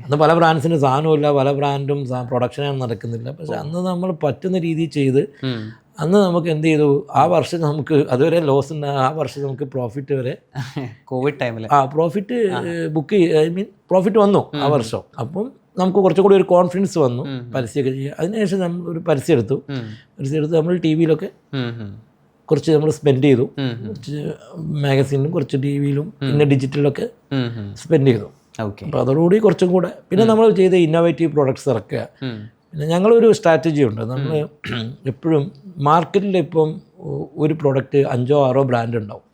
അന്ന് പല ബ്രാൻഡ്സിന് സാധനമില്ല, പല ബ്രാൻഡും പ്രൊഡക്ഷനാണ് നടക്കുന്നില്ല. പക്ഷെ അന്ന് നമ്മൾ പറ്റുന്ന രീതിയിൽ ചെയ്ത് അന്ന് നമുക്ക് എന്ത് ചെയ്തു, ആ വർഷം നമുക്ക് അതുവരെ ലോസ് ഉണ്ട്, ആ വർഷം നമുക്ക് പ്രോഫിറ്റ് വരെ കോവിഡ് ടൈമിൽ പ്രോഫിറ്റ് ബുക്ക് പ്രോഫിറ്റ് വന്നു ആ വർഷം. അപ്പം നമുക്ക് കുറച്ചും കൂടി ഒരു കോൺഫിഡൻസ് വന്നു പരസ്യമൊക്കെ ചെയ്യുക. അതിനുശേഷം നമ്മൾ ഒരു പരസ്യം എടുത്ത് നമ്മൾ ടി വിയിലൊക്കെ കുറച്ച് നമ്മൾ സ്പെൻഡ് ചെയ്തു. കുറച്ച് മാഗസീനിലും കുറച്ച് ടി വിയിലും പിന്നെ ഡിജിറ്റലിലൊക്കെ സ്പെൻഡ് ചെയ്തു. അപ്പോൾ അതോടുകൂടി കുറച്ചും കൂടെ പിന്നെ നമ്മൾ ചെയ്ത ഇന്നോവേറ്റീവ് പ്രോഡക്ട്സ് ഇറക്കുക. പിന്നെ ഞങ്ങളൊരു സ്ട്രാറ്റജി ഉണ്ട്. നമ്മൾ എപ്പോഴും മാർക്കറ്റിൽ ഇപ്പം ഒരു പ്രോഡക്റ്റ് 5-6 ബ്രാൻഡ് ഉണ്ടാവും.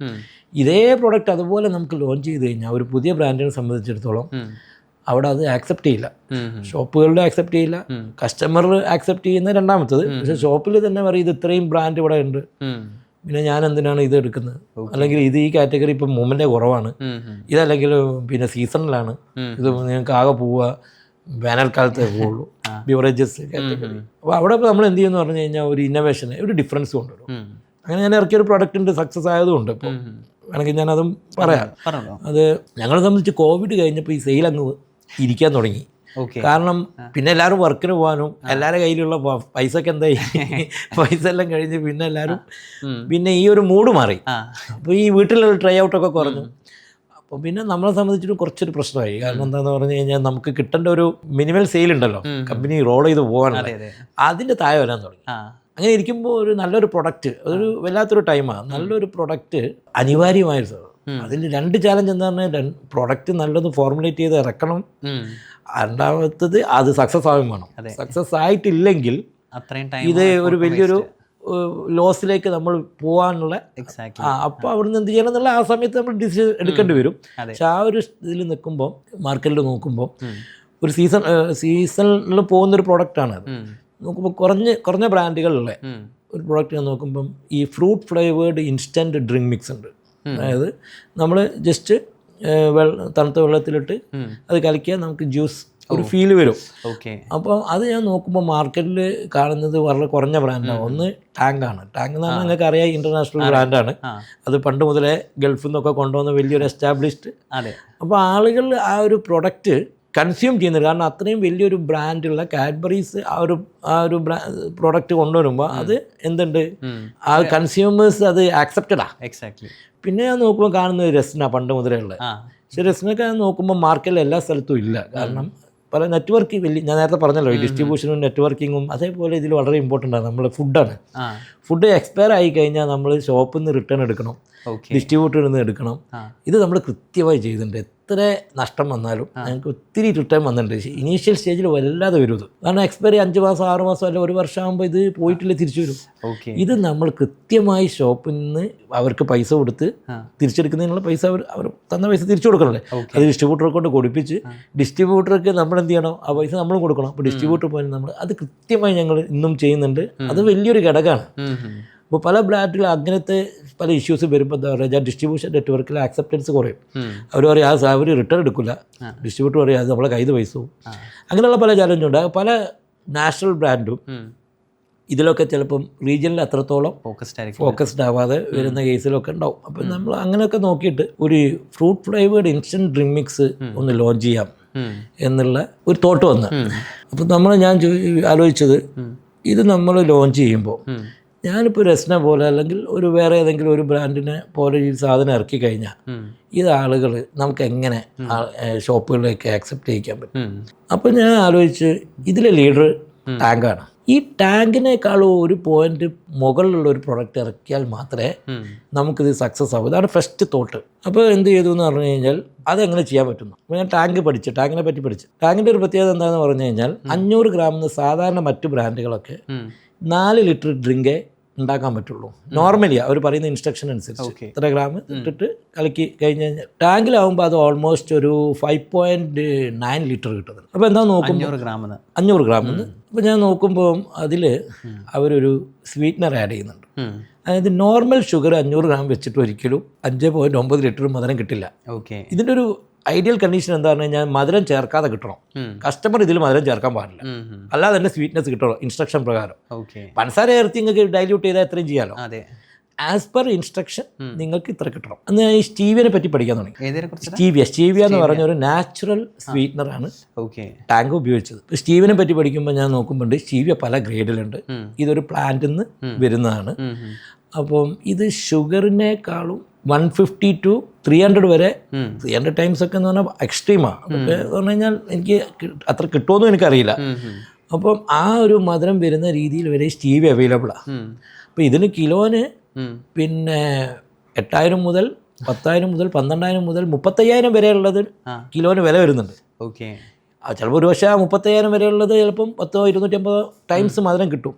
ഇതേ പ്രോഡക്റ്റ് അതുപോലെ നമുക്ക് ലോഞ്ച് ചെയ്ത് കഴിഞ്ഞാൽ ഒരു പുതിയ ബ്രാൻഡിനെ സംബന്ധിച്ചിടത്തോളം അവിടെ അത് ആക്സെപ്റ്റ് ചെയ്യില്ല. ഷോപ്പുകളിൽ ആക്സെപ്റ്റ് ചെയ്യില്ല, കസ്റ്റമർ ആക്സെപ്റ്റ് ചെയ്യുന്ന രണ്ടാമത്തത്. പക്ഷേ ഷോപ്പിൽ തന്നെ പറയും ഇത് ഇത്രയും ബ്രാൻഡ് ഇവിടെ ഉണ്ട്, പിന്നെ ഞാൻ എന്തിനാണ് ഇത് എടുക്കുന്നത്, അല്ലെങ്കിൽ ഇത് ഈ കാറ്റഗറി ഇപ്പം മൂവ്മെൻറ്റേ കുറവാണ്, ഇതല്ലെങ്കിൽ പിന്നെ സീസണിലാണ്, ഇത് നിങ്ങൾക്ക് ആകെ പോവുക വേനൽക്കാലത്തേ പോവുള്ളൂ, ബിവറേജസ് കാറ്റഗറി. അപ്പോൾ അവിടെ ഇപ്പോൾ നമ്മൾ എന്ത് ചെയ്യുമെന്ന് പറഞ്ഞു കഴിഞ്ഞാൽ ഒരു ഇന്നോവേഷന് ഒരു ഡിഫറൻസ് കൊണ്ടുവരും. അങ്ങനെ ഞാൻ ഇറക്കിയൊരു പ്രൊഡക്റ്റിൻ്റെ സക്സസ് ആയതുകൊണ്ട് ഇപ്പോൾ വേണമെങ്കിൽ ഞാനതും പറയാം. അത് ഞങ്ങളെ സംബന്ധിച്ച് കോവിഡ് കഴിഞ്ഞപ്പോൾ ഈ സെയിൽ അങ്ങ് ഇരിക്കാൻ തുടങ്ങി. കാരണം പിന്നെ എല്ലാവരും വർക്കിന് പോകാനും എല്ലാവരുടെ കയ്യിലുള്ള പൈസ ഒക്കെ എന്തായി പൈസ എല്ലാം കഴിഞ്ഞ് പിന്നെ എല്ലാവരും പിന്നെ ഈ ഒരു മൂഡ് മാറി. അപ്പോൾ ഈ വീട്ടിലുള്ള ട്രൈ ഔട്ടൊക്കെ കുറഞ്ഞു. അപ്പോൾ പിന്നെ നമ്മളെ സംബന്ധിച്ചിട്ട് കുറച്ചൊരു പ്രശ്നമായി. കാരണം എന്താണെന്ന് പറഞ്ഞു കഴിഞ്ഞാൽ നമുക്ക് കിട്ടേണ്ട ഒരു മിനിമൽ സെയിൽ ഉണ്ടല്ലോ, കമ്പനി റോൾ ചെയ്ത് പോകാനുള്ള, അതിൻ്റെ താഴെ വരാൻ തുടങ്ങി. അങ്ങനെ ഇരിക്കുമ്പോൾ ഒരു നല്ലൊരു പ്രൊഡക്റ്റ്, അതൊരു വല്ലാത്തൊരു ടൈമാണ്, നല്ലൊരു പ്രൊഡക്റ്റ് അനിവാര്യമായിരുന്നു. അതിൽ രണ്ട് ചാലഞ്ച് എന്താണെന്ന് പറഞ്ഞാൽ പ്രൊഡക്റ്റ് നല്ലത് ഫോർമുലേറ്റ് ചെയ്ത് ഇറക്കണം, രണ്ടാമത്തത് അത് സക്സസ് ആവുകയും വേണം. സക്സസ് ആയിട്ടില്ലെങ്കിൽ ഇത് ഒരു വലിയൊരു ലോസിലേക്ക് നമ്മൾ പോകാനുള്ള അപ്പോൾ അവിടുന്ന് എന്ത് ചെയ്യണം എന്നുള്ള ആ സമയത്ത് നമ്മൾ ഡിസിഷൻ എടുക്കേണ്ടി വരും. പക്ഷെ ആ ഒരു ഇതിൽ നിൽക്കുമ്പോൾ മാർക്കറ്റിൽ നോക്കുമ്പോൾ ഒരു സീസണിൽ പോകുന്നൊരു പ്രൊഡക്റ്റാണ് അത്. നോക്കുമ്പോൾ കുറഞ്ഞ ബ്രാൻഡുകളിലെ ഒരു പ്രൊഡക്റ്റ് ഞാൻ നോക്കുമ്പം ഈ fruit flavoured instant drink mix ഉണ്ട്. അതായത് നമ്മൾ ജസ്റ്റ് തണുത്ത വെള്ളത്തിലിട്ട് അത് കലക്കിയാൽ നമുക്ക് ജ്യൂസ് ഒരു ഫീല് വരും. അപ്പോൾ അത് ഞാൻ നോക്കുമ്പോൾ മാർക്കറ്റിൽ കാണുന്നത് വളരെ കുറഞ്ഞ ബ്രാൻഡാണ്. ഒന്ന് ടാങ്കാണ്. ടാങ്ക് എന്ന് പറഞ്ഞാൽ നിങ്ങൾക്ക് അറിയാം, ഇൻ്റർനാഷണൽ ബ്രാൻഡാണ്. അത് പണ്ട് മുതലേ ഗൾഫിൽ നിന്നൊക്കെ കൊണ്ടുവന്ന വലിയൊരു എസ്റ്റാബ്ലിഷ്ഡ്. അപ്പോൾ ആളുകൾ ആ ഒരു പ്രൊഡക്റ്റ് കൺസ്യൂം ചെയ്യുന്നത്, കാരണം അത്രയും വലിയൊരു ബ്രാൻഡുള്ള കാഡ്ബറീസ് ആ ഒരു പ്രോഡക്റ്റ് കൊണ്ടുവരുമ്പോൾ അത് എന്തുണ്ട്, ആ കൺസ്യൂമേഴ്സ് അത് ആക്സെപ്റ്റഡാ. പിന്നെ ഞാൻ നോക്കുമ്പോൾ കാണുന്നത് രസ്ന പണ്ട് മുതലേ ഉള്ളത്. പക്ഷേ രസ്നൊക്കെ ഞാൻ നോക്കുമ്പോൾ മാർക്കറ്റിൽ എല്ലാ സ്ഥലത്തും ഇല്ല. കാരണം പല നെറ്റ്വർക്കിംഗ് ഞാൻ നേരത്തെ പറഞ്ഞല്ലോ, ഈ ഡിസ്ട്രിബ്യൂഷനും നെറ്റ്വർക്കിങ്ങും അതേപോലെ ഇതിൽ വളരെ ഇമ്പോർട്ടൻ്റ് ആണ്. നമ്മൾ ഫുഡാണ്. ഫുഡ് എക്സ്പയർ ആയി കഴിഞ്ഞാൽ നമ്മൾ ഷോപ്പിൽ നിന്ന് റിട്ടേൺ എടുക്കണം, ഡിസ്ട്രിബ്യൂട്ടറിൽ നിന്ന് എടുക്കണം. ഇത് നമ്മൾ കൃത്യമായി ചെയ്തിട്ടുണ്ട്. എത്ര നഷ്ടം വന്നാലും ഞങ്ങൾക്ക് ഒത്തിരി റിട്ടേൺ വന്നിട്ടുണ്ട്. ഇനീഷ്യൽ സ്റ്റേജിൽ വല്ലാതെ വരും ഇത്. കാരണം എക്സ്പയറി 5 മാസം 6 മാസം അല്ല 1 വർഷം ആകുമ്പോൾ ഇത് പോയിട്ടില്ല, തിരിച്ചു വരും. ഇത് നമ്മൾ കൃത്യമായി ഷോപ്പിൽ നിന്ന് അവർക്ക് പൈസ കൊടുത്ത് തിരിച്ചെടുക്കുന്നതിനുള്ള പൈസ അവർ തന്ന പൈസ തിരിച്ചു കൊടുക്കണല്ലേ. അത് ഡിസ്ട്രിബ്യൂട്ടറെ കൊണ്ട് കൊടുപ്പിച്ച് ഡിസ്ട്രിബ്യൂട്ടർക്ക് നമ്മൾ എന്ത് ചെയ്യണം, ആ പൈസ നമ്മൾ കൊടുക്കണം. അപ്പോൾ ഡിസ്ട്രിബ്യൂട്ടർ പോയി നമ്മൾ അത് കൃത്യമായി ഞങ്ങൾ ഇന്നും ചെയ്യുന്നുണ്ട്. അത് വലിയൊരു ഘടകമാണ്. അപ്പോൾ പല ബ്രാൻഡിലും അങ്ങനത്തെ പല ഇഷ്യൂസ് വരുമ്പോൾ എന്താ പറയുക, ഡിസ്ട്രിബ്യൂഷൻ നെറ്റ്വർക്കിൽ ആക്സെപ്റ്റൻസ് കുറയും. അവർ പറയും അവർ റിട്ടേൺ എടുക്കില്ല, ഡിസ്ട്രിബ്യൂട്ടർ പറയും അത് നമ്മളെ കയ്യിൽ പൈസ പോകും. അങ്ങനെയുള്ള പല ചാലഞ്ചുണ്ട്. പല നാഷണൽ ബ്രാൻഡും ഇതിലൊക്കെ ചിലപ്പം റീജിയനിൽ അത്രത്തോളം ഫോക്കസ്ഡ് ആവാതെ വരുന്ന കേസിലൊക്കെ ഉണ്ടാവും. അപ്പം നമ്മൾ അങ്ങനെയൊക്കെ നോക്കിയിട്ട് ഒരു fruit flavoured instant drink mix ഒന്ന് ലോഞ്ച് ചെയ്യാം എന്നുള്ള ഒരു തോട്ട് വന്ന്. അപ്പം ഞാൻ ആലോചിച്ചത്, ഇത് നമ്മൾ ലോഞ്ച് ചെയ്യുമ്പോൾ ഞാനിപ്പോൾ രസ്ന പോലെ അല്ലെങ്കിൽ ഒരു വേറെ ഏതെങ്കിലും ഒരു ബ്രാൻഡിനെ പോലെ ഈ സാധനം ഇറക്കി കഴിഞ്ഞാൽ ഇത് ആളുകൾ നമുക്ക് എങ്ങനെ ഷോപ്പുകളിലേക്ക് ആക്സെപ്റ്റ് ചെയ്യിക്കാൻ പറ്റും. അപ്പോൾ ഞാൻ ആലോചിച്ച് ഇതിലെ ലീഡർ ടാങ്കാണ്. ഈ ടാങ്കിനേക്കാളും ഒരു പോയിന്റ് മുകളിലുള്ള ഒരു പ്രൊഡക്റ്റ് ഇറക്കിയാൽ മാത്രമേ നമുക്കിത് സക്സസ് ആവും. ഇതാണ് ഫസ്റ്റ് തോട്ട്. അപ്പോൾ എന്ത് ചെയ്തു എന്ന് പറഞ്ഞു കഴിഞ്ഞാൽ അതെങ്ങനെ ചെയ്യാൻ പറ്റുന്നു. അപ്പോൾ ഞാൻ ടാങ്കിനെ പറ്റി പഠിച്ചു. ടാങ്കിൻ്റെ ഒരു പ്രത്യേകത എന്താണെന്ന് പറഞ്ഞു കഴിഞ്ഞാൽ 500 ഗ്രാമിന് സാധാരണ മറ്റു ബ്രാൻഡുകളൊക്കെ 4 ലിറ്റർ ഡ്രിങ്കേ ഉണ്ടാക്കാൻ പറ്റുള്ളൂ. നോർമലി അവർ പറയുന്ന ഇൻസ്ട്രക്ഷൻ അനുസരിച്ച് ഇത്ര ഗ്രാം ഇട്ടിട്ട് കലക്കി കഴിഞ്ഞ് കഴിഞ്ഞാൽ ടാങ്കിലാവുമ്പോൾ അത് ഓൾമോസ്റ്റ് ഒരു 5.9 ലിറ്റർ കിട്ടുന്നത്. അപ്പോൾ എന്താ നോക്കുമ്പോൾ 500 ഗ്രാമിന്. അപ്പോൾ ഞാൻ നോക്കുമ്പോൾ അതിൽ അവരൊരു സ്വീറ്റ്നർ ആഡ് ചെയ്യുന്നുണ്ട്. അതായത് നോർമൽ ഷുഗർ 500 ഗ്രാം വെച്ചിട്ട് ഒരിക്കലും 5.9 ലിറ്റർ മധുരം കിട്ടില്ല. ഇതിൻ്റെ ഒരു ഐഡിയൽ കണ്ടീഷൻ എന്താ പറഞ്ഞു കഴിഞ്ഞാൽ മധുരം ചേർക്കാതെ കിട്ടണം. കസ്റ്റമർ ഇതിൽ മധുരം ചേർക്കാൻ പാടില്ല, അല്ലാതെ തന്നെ സ്വീറ്റ്നെസ് കിട്ടണം ഇൻസ്ട്രക്ഷൻ പ്രകാരം. പഞ്ചസാര ചേർത്ത് നിങ്ങൾക്ക് ഡൈല്യൂട്ട് ചെയ്താൽ എത്രയും ചെയ്യാലോ. ആസ് പെർ ഇൻസ്ട്രക്ഷൻ നിങ്ങൾക്ക് ഇത്ര കിട്ടണം. അന്ന് ഈ സ്റ്റീവിയനെ പറ്റി പഠിക്കാൻ തുടങ്ങി. സ്റ്റീവിയ എന്ന് പറഞ്ഞ ഒരു നാച്ചുറൽ സ്വീറ്റ്നറാണ് ടാങ്ക് ഉപയോഗിച്ചത്. സ്റ്റീവിനെ പറ്റി പഠിക്കുമ്പോൾ ഞാൻ നോക്കുമ്പോൾ സ്റ്റീവിയ പല ഗ്രേഡിലുണ്ട്. ഇതൊരു പ്ലാന്റിൽ നിന്ന് വരുന്നതാണ്. അപ്പം ഇത് ഷുഗറിനേക്കാളും 150 to 300 വരെ 300 ടൈംസ് ഒക്കെ എന്ന് പറഞ്ഞാൽ എക്സ്ട്രീമാണ്. അതൊക്കെ എന്ന് പറഞ്ഞു കഴിഞ്ഞാൽ എനിക്ക് അത്ര കിട്ടുമെന്നും എനിക്കറിയില്ല. അപ്പം ആ ഒരു മധുരം വരുന്ന രീതിയിൽ വരെ സ്റ്റീവി അവൈലബിളാണ്. അപ്പോൾ ഇതിന് കിലോന് പിന്നെ 8,000 മുതൽ 10,000 മുതൽ 12,000 മുതൽ 35,000 വരെ ഉള്ളത് കിലോന് വില വരുന്നുണ്ട്. ചിലപ്പോൾ ഒരു പക്ഷേ 35,000 വരെയുള്ളത് ചിലപ്പം 250 ടൈംസ് മധുരം കിട്ടും.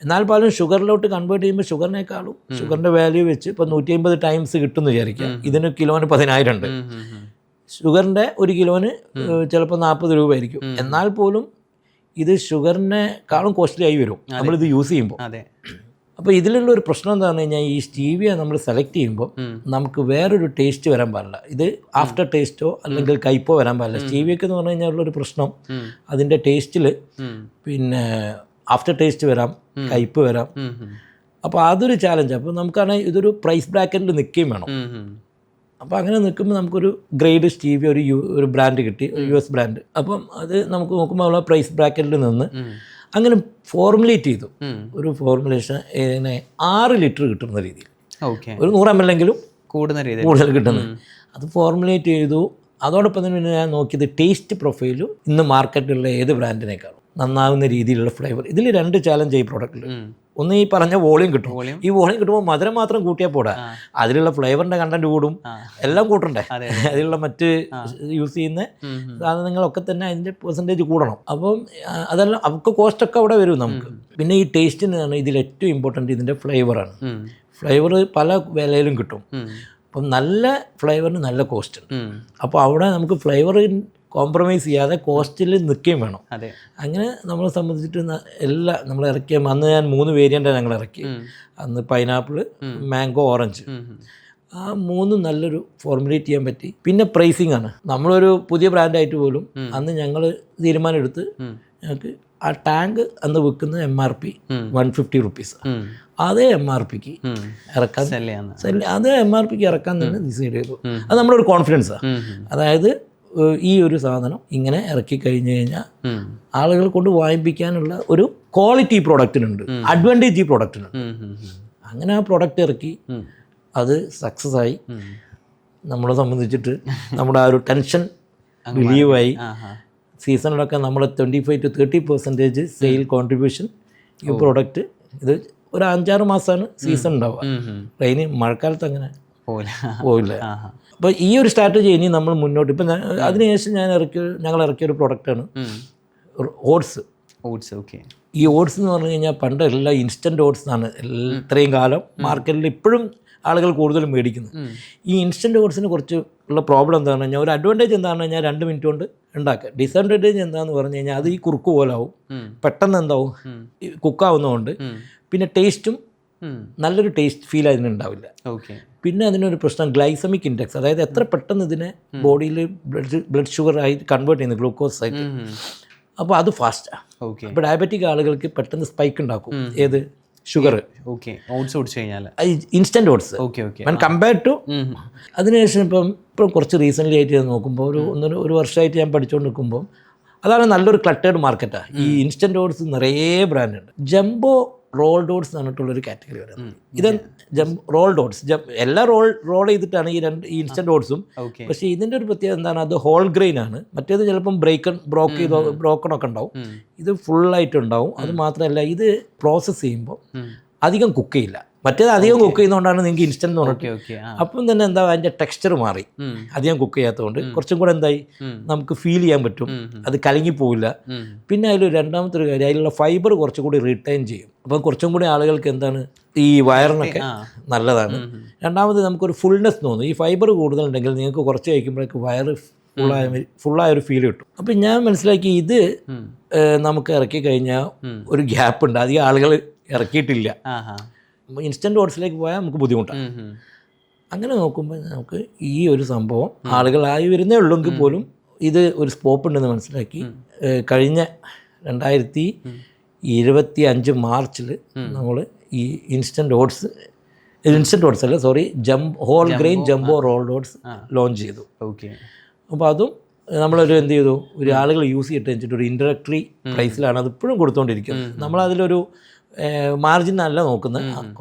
എന്നാൽ പോലും ഷുഗറിലോട്ട് കൺവേർട്ട് ചെയ്യുമ്പോൾ ഷുഗറിനേക്കാളും ഷുഗറിൻ്റെ വാല്യൂ വെച്ച് ഇപ്പോൾ 150 ടൈംസ് കിട്ടും എന്ന് വിചാരിക്കുക. ഇതിന് കിലോന് 10,000 ഉണ്ട്. ഷുഗറിൻ്റെ ഒരു കിലോന് ചിലപ്പോൾ 40 രൂപ ആയിരിക്കും. എന്നാൽ പോലും ഇത് ഷുഗറിനേക്കാളും കോസ്റ്റ്ലി ആയി വരും നമ്മളിത് യൂസ് ചെയ്യുമ്പോൾ. അപ്പോൾ ഇതിലുള്ള ഒരു പ്രശ്നം എന്താ പറഞ്ഞു കഴിഞ്ഞാൽ ഈ സ്റ്റീവിയ നമ്മൾ സെലക്ട് ചെയ്യുമ്പോൾ നമുക്ക് വേറൊരു ടേസ്റ്റ് വരാൻ പാടില്ല. ഇത് ആഫ്റ്റർ ടേസ്റ്റോ അല്ലെങ്കിൽ കയ്പോ വരാൻ പാടില്ല. സ്റ്റീവിയക്ക് എന്ന് പറഞ്ഞു കഴിഞ്ഞാൽ ഉള്ളൊരു പ്രശ്നം അതിൻ്റെ ടേസ്റ്റിൽ പിന്നെ ആഫ്റ്റർ ടേസ്റ്റ് വരാം, കയ്പ് വരാം. അപ്പോൾ അതൊരു ചാലഞ്ച്. അപ്പോൾ നമുക്കാണെങ്കിൽ ഇതൊരു പ്രൈസ് ബ്രാക്കറ്റിൽ നിൽക്കുകയും വേണം. അപ്പോൾ അങ്ങനെ നിൽക്കുമ്പോൾ നമുക്കൊരു ഗ്രേഡ് സ്റ്റീവിയ ഒരു ബ്രാൻഡ് കിട്ടി, ഒരു US ബ്രാൻഡ്. അപ്പം അത് നമുക്ക് നോക്കുമ്പോൾ ഉള്ള പ്രൈസ് ബ്രാക്കറ്റിൽ നിന്ന് അങ്ങനെ ഫോർമുലേറ്റ് ചെയ്തു ഒരു ഫോർമുലേഷൻ 6 ലിറ്റർ കിട്ടുന്ന രീതിയിൽ, ഒരു 100 ml എങ്കിലും കൂടുതൽ കിട്ടുന്നത്. അത് ഫോർമുലേറ്റ് ചെയ്തു. അതോടൊപ്പം തന്നെ ഞാൻ നോക്കിയത് ടേസ്റ്റ് പ്രൊഫൈലും ഇന്ന് മാർക്കറ്റിലുള്ള ഏത് ബ്രാൻഡിനേക്കാളും നന്നാവുന്ന രീതിയിലുള്ള ഫ്ലേവർ. ഇതിൽ 2 ചാലഞ്ച് ഈ പ്രോഡക്റ്റിൽ. ഒന്ന് ഈ പറഞ്ഞ വോളിയം കിട്ടും. ഈ വോളിയം കിട്ടുമ്പോൾ മധുരം മാത്രം കൂട്ടിയാൽ പോടാ, അതിലുള്ള ഫ്ലേവറിൻ്റെ കണ്ടന്റ് കൂടും, എല്ലാം കൂട്ടണ്ടേ. അതിലുള്ള മറ്റ് യൂസ് ചെയ്യുന്ന സാധനങ്ങളൊക്കെ തന്നെ അതിൻ്റെ പെർസെൻറ്റേജ് കൂടണം. അപ്പം അതെല്ലാം അവർക്ക് കോസ്റ്റൊക്കെ അവിടെ വരും നമുക്ക്. പിന്നെ ഈ ടേസ്റ്റിന് ഇതിൽ ഏറ്റവും ഇമ്പോർട്ടൻറ്റ് ഇതിൻ്റെ ഫ്ലേവറാണ്. ഫ്ലേവർ പല വിലയിലും കിട്ടും. അപ്പം നല്ല ഫ്ലേവറിന് നല്ല കോസ്റ്റ് ഉണ്ട്. അപ്പോൾ അവിടെ നമുക്ക് ഫ്ലേവർ കോംപ്രമൈസ് ചെയ്യാതെ കോസ്റ്റിൽ നിൽക്കുകയും വേണം. അങ്ങനെ നമ്മളെ സംബന്ധിച്ചിട്ട് എല്ലാം നമ്മൾ ഇറക്കിയ അന്ന് ഞാൻ 3 വേരിയൻ്റാണ് ഞങ്ങൾ ഇറക്കി. അന്ന് പൈനാപ്പിൾ, മാംഗോ, ഓറഞ്ച്. ആ 3 നല്ലൊരു ഫോർമുലേറ്റ് ചെയ്യാൻ പറ്റി. പിന്നെ പ്രൈസിങ് ആണ്. നമ്മളൊരു പുതിയ ബ്രാൻഡായിട്ട് പോലും അന്ന് ഞങ്ങൾ തീരുമാനം എടുത്ത് ഞങ്ങൾക്ക് ആ ടാങ്ക് അന്ന് വിൽക്കുന്ന MRP 150 റുപ്പീസ്. അതേ MRPക്ക് ഇറക്കാൻ അതേ MRPക്ക് ഇറക്കാൻ തന്നെ ഡിസൈഡ് ചെയ്തു. അത് നമ്മുടെ ഒരു കോൺഫിഡൻസാണ്. അതായത് ഈ ഒരു സാധനം ഇങ്ങനെ ഇറക്കി കഴിഞ്ഞ് കഴിഞ്ഞാൽ ആളുകൾ കൊണ്ട് വാങ്ങിപ്പിക്കാനുള്ള ഒരു ക്വാളിറ്റി പ്രോഡക്റ്റിനുണ്ട്, അഡ്വാൻറ്റേജ് ഈ പ്രോഡക്റ്റിനുണ്ട്. അങ്ങനെ ആ പ്രോഡക്റ്റ് ഇറക്കി, അത് സക്സസ് ആയി. നമ്മളെ സംബന്ധിച്ചിട്ട് നമ്മുടെ ആ ഒരു ടെൻഷൻ റിലീവായി. സീസണിലൊക്കെ നമ്മൾ 25 to 30% സെയിൽ കോൺട്രിബ്യൂഷൻ ഈ പ്രോഡക്റ്റ്. ഇത് ഒരു 5-6 മാസമാണ് സീസൺ ഉണ്ടാവുക. റെയിന് മഴക്കാലത്ത് അങ്ങനെ പോയില്ല. അപ്പോൾ ഈ ഒരു സ്ട്രാറ്റജി ഇനി നമ്മൾ മുന്നോട്ട് ഇപ്പം അതിനുശേഷം ഞങ്ങൾ ഇറക്കിയൊരു പ്രോഡക്റ്റാണ് ഓട്സ്. ഈ ഓട്സ് എന്ന് പറഞ്ഞു കഴിഞ്ഞാൽ പണ്ട് എല്ലാം ഇൻസ്റ്റൻറ്റ് ഓട്സ് ആണ് ഇത്രയും കാലം മാർക്കറ്റിൽ ഇപ്പോഴും ആളുകൾ കൂടുതലും മേടിക്കുന്നത്. ഈ ഇൻസ്റ്റൻറ്റ് ഓട്സിന് കുറച്ച് ഉള്ള പ്രോബ്ലം എന്താണെന്ന് കഴിഞ്ഞാൽ, ഒരു അഡ്വാൻറ്റേജ് എന്താണെന്ന് കഴിഞ്ഞാൽ 2 മിനിറ്റ് കൊണ്ട് ഉണ്ടാക്കുക. ഡിസഡ്വാൻറ്റേജ് എന്താണെന്ന് പറഞ്ഞു കഴിഞ്ഞാൽ അത് ഈ കുറുക്ക് പോലാവും, പെട്ടെന്ന് എന്താവും കുക്കാവുന്നതുകൊണ്ട്. പിന്നെ ടേസ്റ്റും നല്ലൊരു ടേസ്റ്റ് ഫീൽ അതിനുണ്ടാവില്ല. പിന്നെ അതിനൊരു പ്രശ്നം ഗ്ലൈസമിക് ഇൻഡെക്സ്, അതായത് എത്ര പെട്ടെന്ന് ഇതിനെ ബോഡിയിൽ ബ്ലഡ് ഷുഗർ ആയി കൺവേർട്ട് ചെയ്യുന്നത്, ഗ്ലൂക്കോസ് ആയിട്ട്. അപ്പോൾ അത് ഫാസ്റ്റാണ്. അപ്പോൾ ഡയബറ്റിക് ആളുകൾക്ക് പെട്ടെന്ന് സ്പൈക്ക് ഉണ്ടാക്കും. ഏത് ഷുഗർ ഓട്സ് കുടിച്ചു കഴിഞ്ഞാൽ ഇൻസ്റ്റൻറ്റ് ഓട്സ് കമ്പയർ ടു. അതിനുശേഷം ഇപ്പം കുറച്ച് റീസെൻ്റ്ലി ആയിട്ട് നോക്കുമ്പോൾ ഒരു വർഷമായിട്ട് ഞാൻ പഠിച്ചുകൊണ്ട് നിൽക്കുമ്പോൾ അതാണ് നല്ലൊരു ക്ലട്ടേഡ് മാർക്കറ്റാണ്. ഈ ഇൻസ്റ്റൻറ്റ് ഓട്സ് നിറയെ ബ്രാൻഡുണ്ട്. ജംബോ റോൾഡ് ഓട്സ് എന്ന് പറഞ്ഞിട്ടുള്ളൊരു കാറ്റഗറി വരുന്നത്. ഇത് റോൾഡ് ഓട്സ് എല്ലാം റോൾ ചെയ്തിട്ടാണ് ഈ ഇൻസ്റ്റൻറ്റ് ഓട്സും. പക്ഷേ ഇതിൻ്റെ ഒരു പ്രത്യേകത എന്താണ്, അത് ഹോൾ ഗ്രെയിൻ ആണ്. മറ്റേത് ചിലപ്പം ബ്രോക്കണൊക്കെ ഉണ്ടാവും, ഇത് ഫുള്ളായിട്ടുണ്ടാവും. അത് മാത്രമല്ല ഇത് പ്രോസസ്സ് ചെയ്യുമ്പോൾ അധികം കുക്ക് ചെയ്യില്ല. മറ്റേത് അധികം കുക്ക് ചെയ്യുന്നതുകൊണ്ടാണ് നിങ്ങൾക്ക് ഇൻസ്റ്റൻറ്റ് എന്ന് പറഞ്ഞിട്ട്. അപ്പം തന്നെ എന്താ അതിൻ്റെ ടെക്സ്ചർ മാറി, അധികം കുക്ക് ചെയ്യാത്തതുകൊണ്ട് കുറച്ചും കൂടെ എന്തായി നമുക്ക് ഫീൽ ചെയ്യാൻ പറ്റും, അത് കലങ്ങിപ്പോവില്ല. പിന്നെ അതിൽ രണ്ടാമത്തെ ഒരു കാര്യം, അതിലുള്ള ഫൈബർ കുറച്ചും കൂടി റിട്ടൈൻ ചെയ്യും. അപ്പം കുറച്ചും കൂടി ആളുകൾക്ക് എന്താണ് ഈ വയറിനൊക്കെ നല്ലതാണ്. രണ്ടാമത് നമുക്കൊരു ഫുൾനെസ് തോന്നും. ഈ ഫൈബർ കൂടുതലുണ്ടെങ്കിൽ നിങ്ങൾക്ക് കുറച്ച് കഴിക്കുമ്പോഴേക്ക് വയറ് ഫുള്ളായൊരു ഫീൽ കിട്ടും. അപ്പം ഞാൻ മനസ്സിലാക്കി ഇത് നമുക്ക് ഇറക്കി കഴിഞ്ഞാൽ ഒരു ഗ്യാപ്പ് ഉണ്ട്, അധികം ആളുകൾ ഇറക്കിയിട്ടില്ല. ഇൻസ്റ്റൻറ്റ് ഓട്സിലേക്ക് പോയാൽ നമുക്ക് ബുദ്ധിമുട്ടാണ്. അങ്ങനെ നോക്കുമ്പോൾ നമുക്ക് ഈ ഒരു സംഭവം ആളുകളായി വരുന്നേ ഉള്ളെങ്കിൽ പോലും ഇത് ഒരു സ്കോപ്പ് ഉണ്ടെന്ന് മനസ്സിലാക്കി കഴിഞ്ഞ 2025 മാർച്ചിൽ നമ്മൾ ഈ ഇൻസ്റ്റൻറ്റ് ഓട്സ് അല്ല whole grain jumbo rolled oats launch ചെയ്തു. അപ്പോൾ അതും നമ്മളൊരു എന്ത് ചെയ്തു, ഒരു ആളുകൾ യൂസ് ചെയ്തിട്ട് വെച്ചിട്ട് ഒരു ഇൻട്രഡക്ടറി പ്രൈസിലാണ് അത് ഇപ്പോഴും കൊടുത്തുകൊണ്ടിരിക്കുന്നത്. നമ്മളതിലൊരു മാർജിൻ അല്ല നോക്കുന്നത്,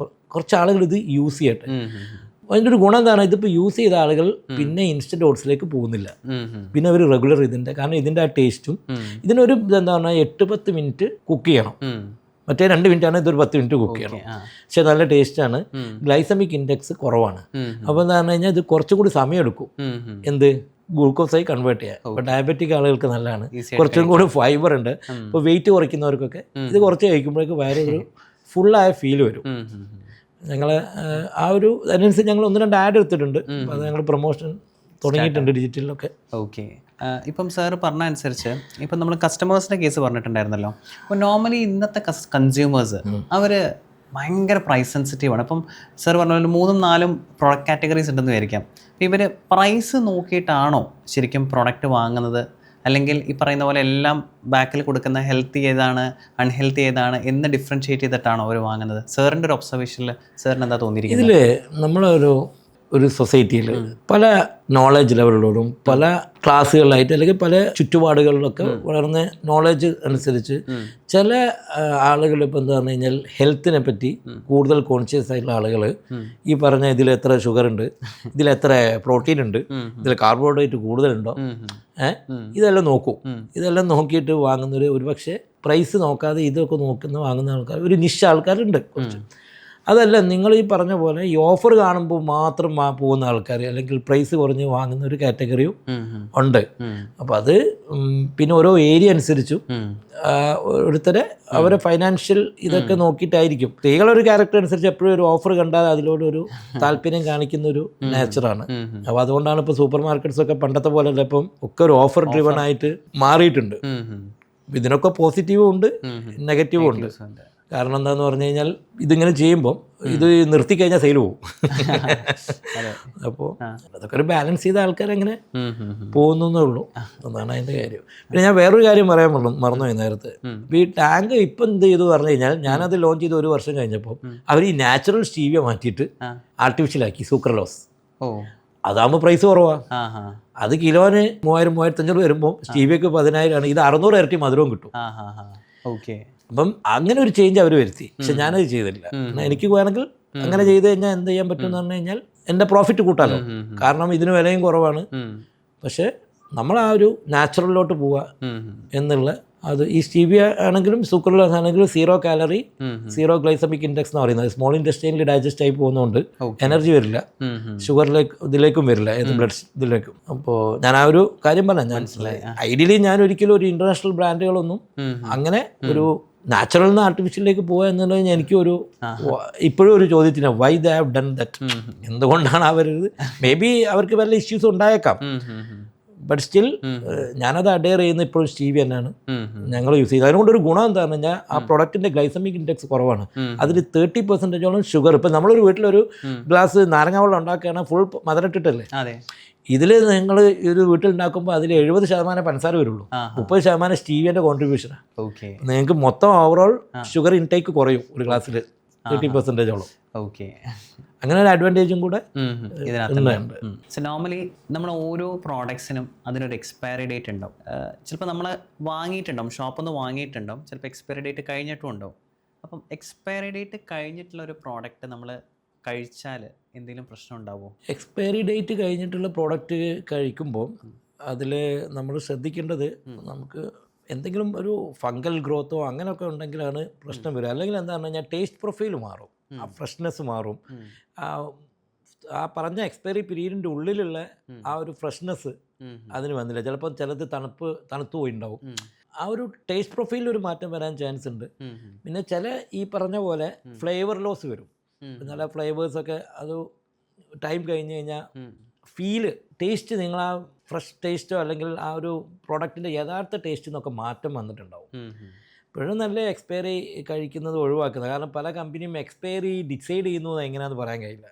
കുറച്ച് ആളുകൾ ഇത് യൂസ് ചെയ്യട്ടെ. അതിൻ്റെ ഒരു ഗുണം എന്താണ്, ഇതിപ്പോൾ യൂസ് ചെയ്ത ആളുകൾ പിന്നെ ഇൻസ്റ്റൻറ്റ് ഓട്സിലേക്ക് പോകുന്നില്ല, പിന്നെ അവർ റെഗുലർ ഇതിൻ്റെ, കാരണം ഇതിൻ്റെ ആ ടേസ്റ്റും ഇതിനൊരു എന്താ പറഞ്ഞാൽ 8-10 മിനിറ്റ് കുക്ക് ചെയ്യണം. മറ്റേ 2 മിനിറ്റാണ്, ഇതൊരു 10 മിനിറ്റ് കുക്ക് ചെയ്യണം. പക്ഷെ നല്ല ടേസ്റ്റാണ്. ഗ്ലൈസമിക് ഇൻഡെക്സ് കുറവാണ്. അപ്പോൾ എന്താ പറഞ്ഞു കഴിഞ്ഞാൽ ഇത് കുറച്ചും കൂടി സമയം എടുക്കും. എന്ത് ഗ്ലൂക്കോസായി കൺവേർട്ട് ചെയ്യാം. അപ്പോൾ ഡയബറ്റിക് ആളുകൾക്ക് നല്ലതാണ്, കുറച്ചും കൂടി ഫൈബർ ഉണ്ട്. ഇപ്പോൾ വെയിറ്റ് കുറയ്ക്കുന്നവർക്കൊക്കെ ഇത് കുറച്ച് കഴിക്കുമ്പോഴേക്ക് വയറ് ഒരു ഫുള്ളായ ഫീൽ വരും. ഞങ്ങൾ ആ ഒരു അതിനനുസരിച്ച് ഞങ്ങൾ 1-2 ആഡ് എടുത്തിട്ടുണ്ട്. അപ്പോൾ അത് ഞങ്ങൾ പ്രൊമോഷൻ തുടങ്ങിയിട്ടുണ്ട് ഡിജിറ്റലിലൊക്കെ. ഓക്കെ. ഇപ്പം സാറ് പറഞ്ഞ അനുസരിച്ച് ഇപ്പം നമ്മൾ കസ്റ്റമേഴ്സിൻ്റെ കേസ് പറഞ്ഞിട്ടുണ്ടായിരുന്നല്ലോ. അപ്പോൾ നോർമലി ഇന്നത്തെ കൺസ്യൂമേഴ്സ് അവർ ഭയങ്കര പ്രൈസ് സെൻസിറ്റീവാണ്. അപ്പം സാർ പറഞ്ഞ പോലെ 3-4 പ്രോഡക്റ്റ് കാറ്റഗറീസ് ഉണ്ടെന്ന് വിചാരിക്കാം. അപ്പോൾ ഇവർ പ്രൈസ് നോക്കിയിട്ടാണോ ശരിക്കും പ്രോഡക്റ്റ് വാങ്ങുന്നത്, അല്ലെങ്കിൽ ഈ പറയുന്ന പോലെ എല്ലാം ബാക്കിൽ കൊടുക്കുന്ന ഹെൽത്തി ഏതാണ് അൺഹെൽത്തി ഏതാണ് എന്ന് ഡിഫറൻഷിയേറ്റ് ചെയ്തിട്ടാണോ അവർ വാങ്ങുന്നത്? സാറിൻ്റെ ഒരു ഒബ്സർവേഷനിൽ സാറിന് എന്താ തോന്നിയിരിക്കുന്നത്? ഇതിൽ നമ്മളൊരു സൊസൈറ്റിയിൽ പല നോളജ് ലെവലുള്ളവരും പല ക്ലാസ്സുകളിലായിട്ട് അല്ലെങ്കിൽ പല ചുറ്റുപാടുകളിലൊക്കെ വളർന്ന നോളജ് അനുസരിച്ച് ചില ആളുകൾ ഇപ്പോൾ എന്താ പറഞ്ഞു കഴിഞ്ഞാൽ ഹെൽത്തിനെ പറ്റി കൂടുതൽ കോൺഷ്യസ് ആയിട്ടുള്ള ആളുകൾ ഈ പറഞ്ഞ ഇതിൽ എത്ര ഷുഗർ ഉണ്ട്, ഇതിലെത്ര പ്രോട്ടീൻ ഉണ്ട്, ഇതിൽ കാർബോഹൈഡ്രേറ്റ് കൂടുതലുണ്ടോ, ഇതെല്ലാം നോക്കും. ഇതെല്ലാം നോക്കിയിട്ട് വാങ്ങുന്നവർ ഒരുപക്ഷെ പ്രൈസ് നോക്കാതെ ഇതൊക്കെ വാങ്ങുന്ന ആൾക്കാർ ഒരു നിശ്ച ആൾക്കാരുണ്ട് കുറച്ച്. അതല്ല, നിങ്ങൾ ഈ പറഞ്ഞ പോലെ ഈ ഓഫർ കാണുമ്പോൾ മാത്രം പോകുന്ന ആൾക്കാർ അല്ലെങ്കിൽ പ്രൈസ് കുറഞ്ഞ് വാങ്ങുന്ന ഒരു കാറ്റഗറിയും ഉണ്ട്. അപ്പോൾ അത് പിന്നെ ഓരോ ഏരിയ അനുസരിച്ചും ഓരോരുത്തരെ അവരെ ഫൈനാൻഷ്യൽ ഇതൊക്കെ നോക്കിയിട്ടായിരിക്കും. സ്ത്രീകളൊരു ക്യാരക്ടർ അനുസരിച്ച് എപ്പോഴും ഒരു ഓഫർ കണ്ടാൽ അതിലോടൊരു താല്പര്യം കാണിക്കുന്ന ഒരു നേച്ചറാണ്. അപ്പോൾ അതുകൊണ്ടാണ് ഇപ്പോൾ സൂപ്പർ മാർക്കറ്റ്സ് ഒക്കെ പണ്ടത്തെ പോലെ അല്ല, ഇപ്പം ഒക്കെ ഒരു ഓഫർ ഡ്രിവൺ ആയിട്ട് മാറിയിട്ടുണ്ട്. ഇതിനൊക്കെ പോസിറ്റീവും ഉണ്ട് നെഗറ്റീവും ഉണ്ട്. കാരണം എന്താണെന്ന് പറഞ്ഞു കഴിഞ്ഞാൽ ഇതിങ്ങനെ ചെയ്യുമ്പം ഇത് നിർത്തിക്കഴിഞ്ഞാൽ സെയിൽ പോകും. അപ്പോൾ അതൊക്കെ ഒരു ബാലൻസ് ചെയ്ത ആൾക്കാരെങ്ങനെ പോകുന്നേ ഉള്ളൂ എന്നാണ് അതിൻ്റെ കാര്യം. പിന്നെ ഞാൻ വേറൊരു കാര്യം പറയാൻ മറന്നുപോയി നേരത്തെ. ഈ ടാങ്ക് ഇപ്പം എന്ത് ചെയ്തു പറഞ്ഞു കഴിഞ്ഞാൽ ഞാനത് ലോഞ്ച് ചെയ്ത് 1 വർഷം കഴിഞ്ഞപ്പോൾ അവർ ഈ നാച്ചുറൽ സ്റ്റീവിയ മാറ്റിയിട്ട് ആർട്ടിഫിഷ്യലാക്കി സൂക്രലോസ്. അതാകുമ്പോൾ പ്രൈസ് കുറവാണ്. അത് കിലോന് 3000-3500 വരുമ്പോൾ സ്റ്റീവിയക്ക് 10,000 ആണ്. ഇത് 600 ഇരട്ടി മധുരവും കിട്ടും. ഓക്കെ. അപ്പം അങ്ങനെ ഒരു ചേഞ്ച് അവർ വരുത്തി. പക്ഷെ ഞാനത് ചെയ്തില്ല. എനിക്ക് വേണമെങ്കിൽ അങ്ങനെ ചെയ്ത് കഴിഞ്ഞാൽ എന്ത് ചെയ്യാൻ പറ്റും എന്ന് പറഞ്ഞു കഴിഞ്ഞാൽ എൻ്റെ പ്രോഫിറ്റ് കൂട്ടാലോ. കാരണം ഇതിന് വിലയും കുറവാണ്. പക്ഷെ നമ്മൾ ആ ഒരു നാച്ചുറലിലോട്ട് പോവുക എന്നുള്ള അത് ഈ സ്റ്റീവിയ ആണെങ്കിലും സുക്രലോസ് ആണെങ്കിലും 0 കാലറി 0 ഗ്ലൈസമിക് ഇൻഡെക്സ് എന്ന് പറയുന്നത് സ്മോൾ ഇൻഡസ്ട്രിയിൽ ഡൈജസ്റ്റ് ആയി പോകുന്നതുകൊണ്ട് എനർജി വരില്ല, ഇതിലേക്കും വരില്ല, ഏത് ബ്ലഡ് ഇതിലേക്കും. അപ്പോൾ ഞാൻ ആ ഒരു കാര്യം പറഞ്ഞ ഐഡിയലി ഞാൻ ഒരിക്കലും ഒരു ഇന്റർനാഷണൽ ബ്രാൻഡുകളൊന്നും അങ്ങനെ ഒരു നാച്ചുറൽ നിന്ന് ആർട്ടിഫിഷ്യലിലേക്ക് പോകുക എന്നുള്ളത് എനിക്കൊരു ഇപ്പോഴും ഒരു ചോദ്യത്തിന് why they have done that. എന്തുകൊണ്ടാണ് അവരത്? മേ ബി അവർക്ക് വല്ല ഇഷ്യൂസ് ഉണ്ടായേക്കാം. ബട്ട് സ്റ്റിൽ ഞാനത് അഡയർ ചെയ്യുന്ന ഇപ്പോഴും സ്റ്റീവിയ തന്നെയാണ് ഞങ്ങൾ യൂസ് ചെയ്യുന്നത്. അതുകൊണ്ടൊരു ഗുണം എന്താണെന്ന് പറഞ്ഞാൽ ആ പ്രൊഡക്റ്റിൻ്റെ ഗ്ലൈസമിക് ഇൻഡെക്സ് കുറവാണ്. അതിൽ 30% ഷുഗർ. ഇപ്പം നമ്മളൊരു വീട്ടിലൊരു ഗ്ലാസ് നാരങ്ങ വെള്ളം ഉണ്ടാക്കുകയാണ് ഫുൾ മധുരട്ടിട്ടല്ലേ. ഇതിൽ നിങ്ങൾ ഒരു വീട്ടിലുണ്ടാക്കുമ്പോൾ അതിൽ 70% പഞ്ചസാര വരുള്ളൂ, 30% സ്റ്റീവിയൻ്റെ കോൺട്രിബ്യൂഷനാണ്. നിങ്ങൾക്ക് മൊത്തം ഓവറോൾ ഷുഗർ ഇൻടേക്ക് കുറയും ഒരു ഗ്ലാസ്സിൽ 30%. ഓക്കെ. അങ്ങനെ ഒരു അഡ്വാൻറ്റേജും കൂടെ ഇതിനകത്തുണ്ട്. സോ നോർമലി നമ്മൾ ഓരോ പ്രോഡക്ട്സിനും അതിനൊരു എക്സ്പയറി ഡേറ്റ് ഉണ്ടാവും. ചിലപ്പോൾ നമ്മൾ വാങ്ങിയിട്ടുണ്ടാവും, ഷോപ്പിൽ നിന്ന് വാങ്ങിയിട്ടുണ്ടാവും, ചിലപ്പോൾ എക്സ്പയറി ഡേറ്റ് കഴിഞ്ഞിട്ടും ഉണ്ടാവും. അപ്പം എക്സ്പയറി ഡേറ്റ് കഴിഞ്ഞിട്ടുള്ള ഒരു പ്രോഡക്റ്റ് നമ്മൾ കഴിച്ചാൽ എന്തെങ്കിലും പ്രശ്നം ഉണ്ടാവുമോ? എക്സ്പയറി ഡേറ്റ് കഴിഞ്ഞിട്ടുള്ള പ്രോഡക്റ്റ് കഴിക്കുമ്പോൾ അതിൽ നമ്മൾ ശ്രദ്ധിക്കേണ്ടത് നമുക്ക് എന്തെങ്കിലും ഒരു ഫംഗൽ ഗ്രോത്തോ അങ്ങനെയൊക്കെ ഉണ്ടെങ്കിലാണ് പ്രശ്നം വരിക. അല്ലെങ്കിൽ എന്താണെന്ന് പറഞ്ഞാൽ ടേസ്റ്റ് പ്രൊഫൈൽ മാറും, ആ ഫ്രഷ്നെസ് മാറും, ആ പറഞ്ഞ എക്സ്പയറി പീരീഡിൻ്റെ ഉള്ളിലുള്ള ആ ഒരു ഫ്രഷ്നെസ് അതിന് വന്നില്ല. ചിലപ്പോൾ ചിലത് തണുത്തു പോയിണ്ടാവും. ആ ഒരു ടേസ്റ്റ് പ്രൊഫൈലിൽ ഒരു മാറ്റം വരാൻ ചാൻസ് ഉണ്ട്. പിന്നെ ചില ഈ പറഞ്ഞ പോലെ ഫ്ലേവർ ലോസ് വരും. നല്ല ഫ്ലേവേഴ്സൊക്കെ അത് ടൈം കഴിഞ്ഞ് കഴിഞ്ഞാൽ ടേസ്റ്റ് നിങ്ങൾ ആ ഫ്രഷ് ടേസ്റ്റോ അല്ലെങ്കിൽ ആ ഒരു പ്രോഡക്റ്റിൻ്റെ യഥാർത്ഥ ടേസ്റ്റിൽ നിന്നൊക്കെ മാറ്റം വന്നിട്ടുണ്ടാവും. ഇപ്പോഴും നല്ല എക്സ്പയറി കഴിക്കുന്നത് ഒഴിവാക്കുന്നത്. കാരണം പല കമ്പനിയും എക്സ്പയറി ഡിസൈഡ് ചെയ്യുന്നത് എങ്ങനെയാണെന്ന് പറയാൻ കഴിയില്ല.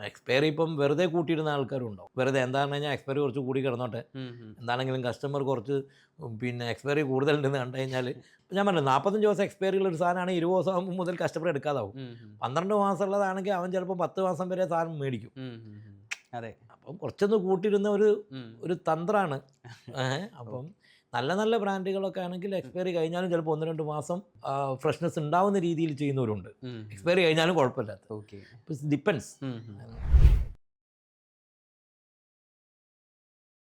എക്സ്പയറി ഇപ്പം വെറുതെ കൂട്ടിയിടുന്ന ആൾക്കാരും ഉണ്ടാവും. വെറുതെ എന്താണെന്ന് കഴിഞ്ഞാൽ എക്സ്പയറി കുറച്ച് കൂടി കിടന്നോട്ടെ, എന്താണെങ്കിലും കസ്റ്റമർ കുറച്ച് എക്സ്പയറി കൂടുതലുണ്ടെന്ന് കണ്ടു കഴിഞ്ഞാൽ ഞാൻ പറഞ്ഞു 45 ദിവസം എക്സ്പയറിയുള്ള ഒരു സാധനമാണ് 20 ദിവസം മുതൽ കസ്റ്റമർ എടുക്കാതാവും. 12 മാസം ഉള്ളതാണെങ്കിൽ അവൻ ചിലപ്പോൾ 10 മാസം വരെ സാധനം മേടിക്കും. അതെ, അപ്പം കുറച്ചൊന്ന് കൂട്ടിയിരുന്ന ഒരു തന്ത്രമാണ്. അപ്പം നല്ല നല്ല ബ്രാൻഡുകളൊക്കെ ആണെങ്കിൽ എക്സ്പയറി കഴിഞ്ഞാലും ചിലപ്പോൾ 1-2 മാസം ഫ്രഷ്നെസ് ഉണ്ടാവുന്ന രീതിയിൽ ചെയ്യുന്നവരുണ്ട്. എക്സ്പയറി കഴിഞ്ഞാലും കുഴപ്പമില്ലാത്ത. Okay, depends.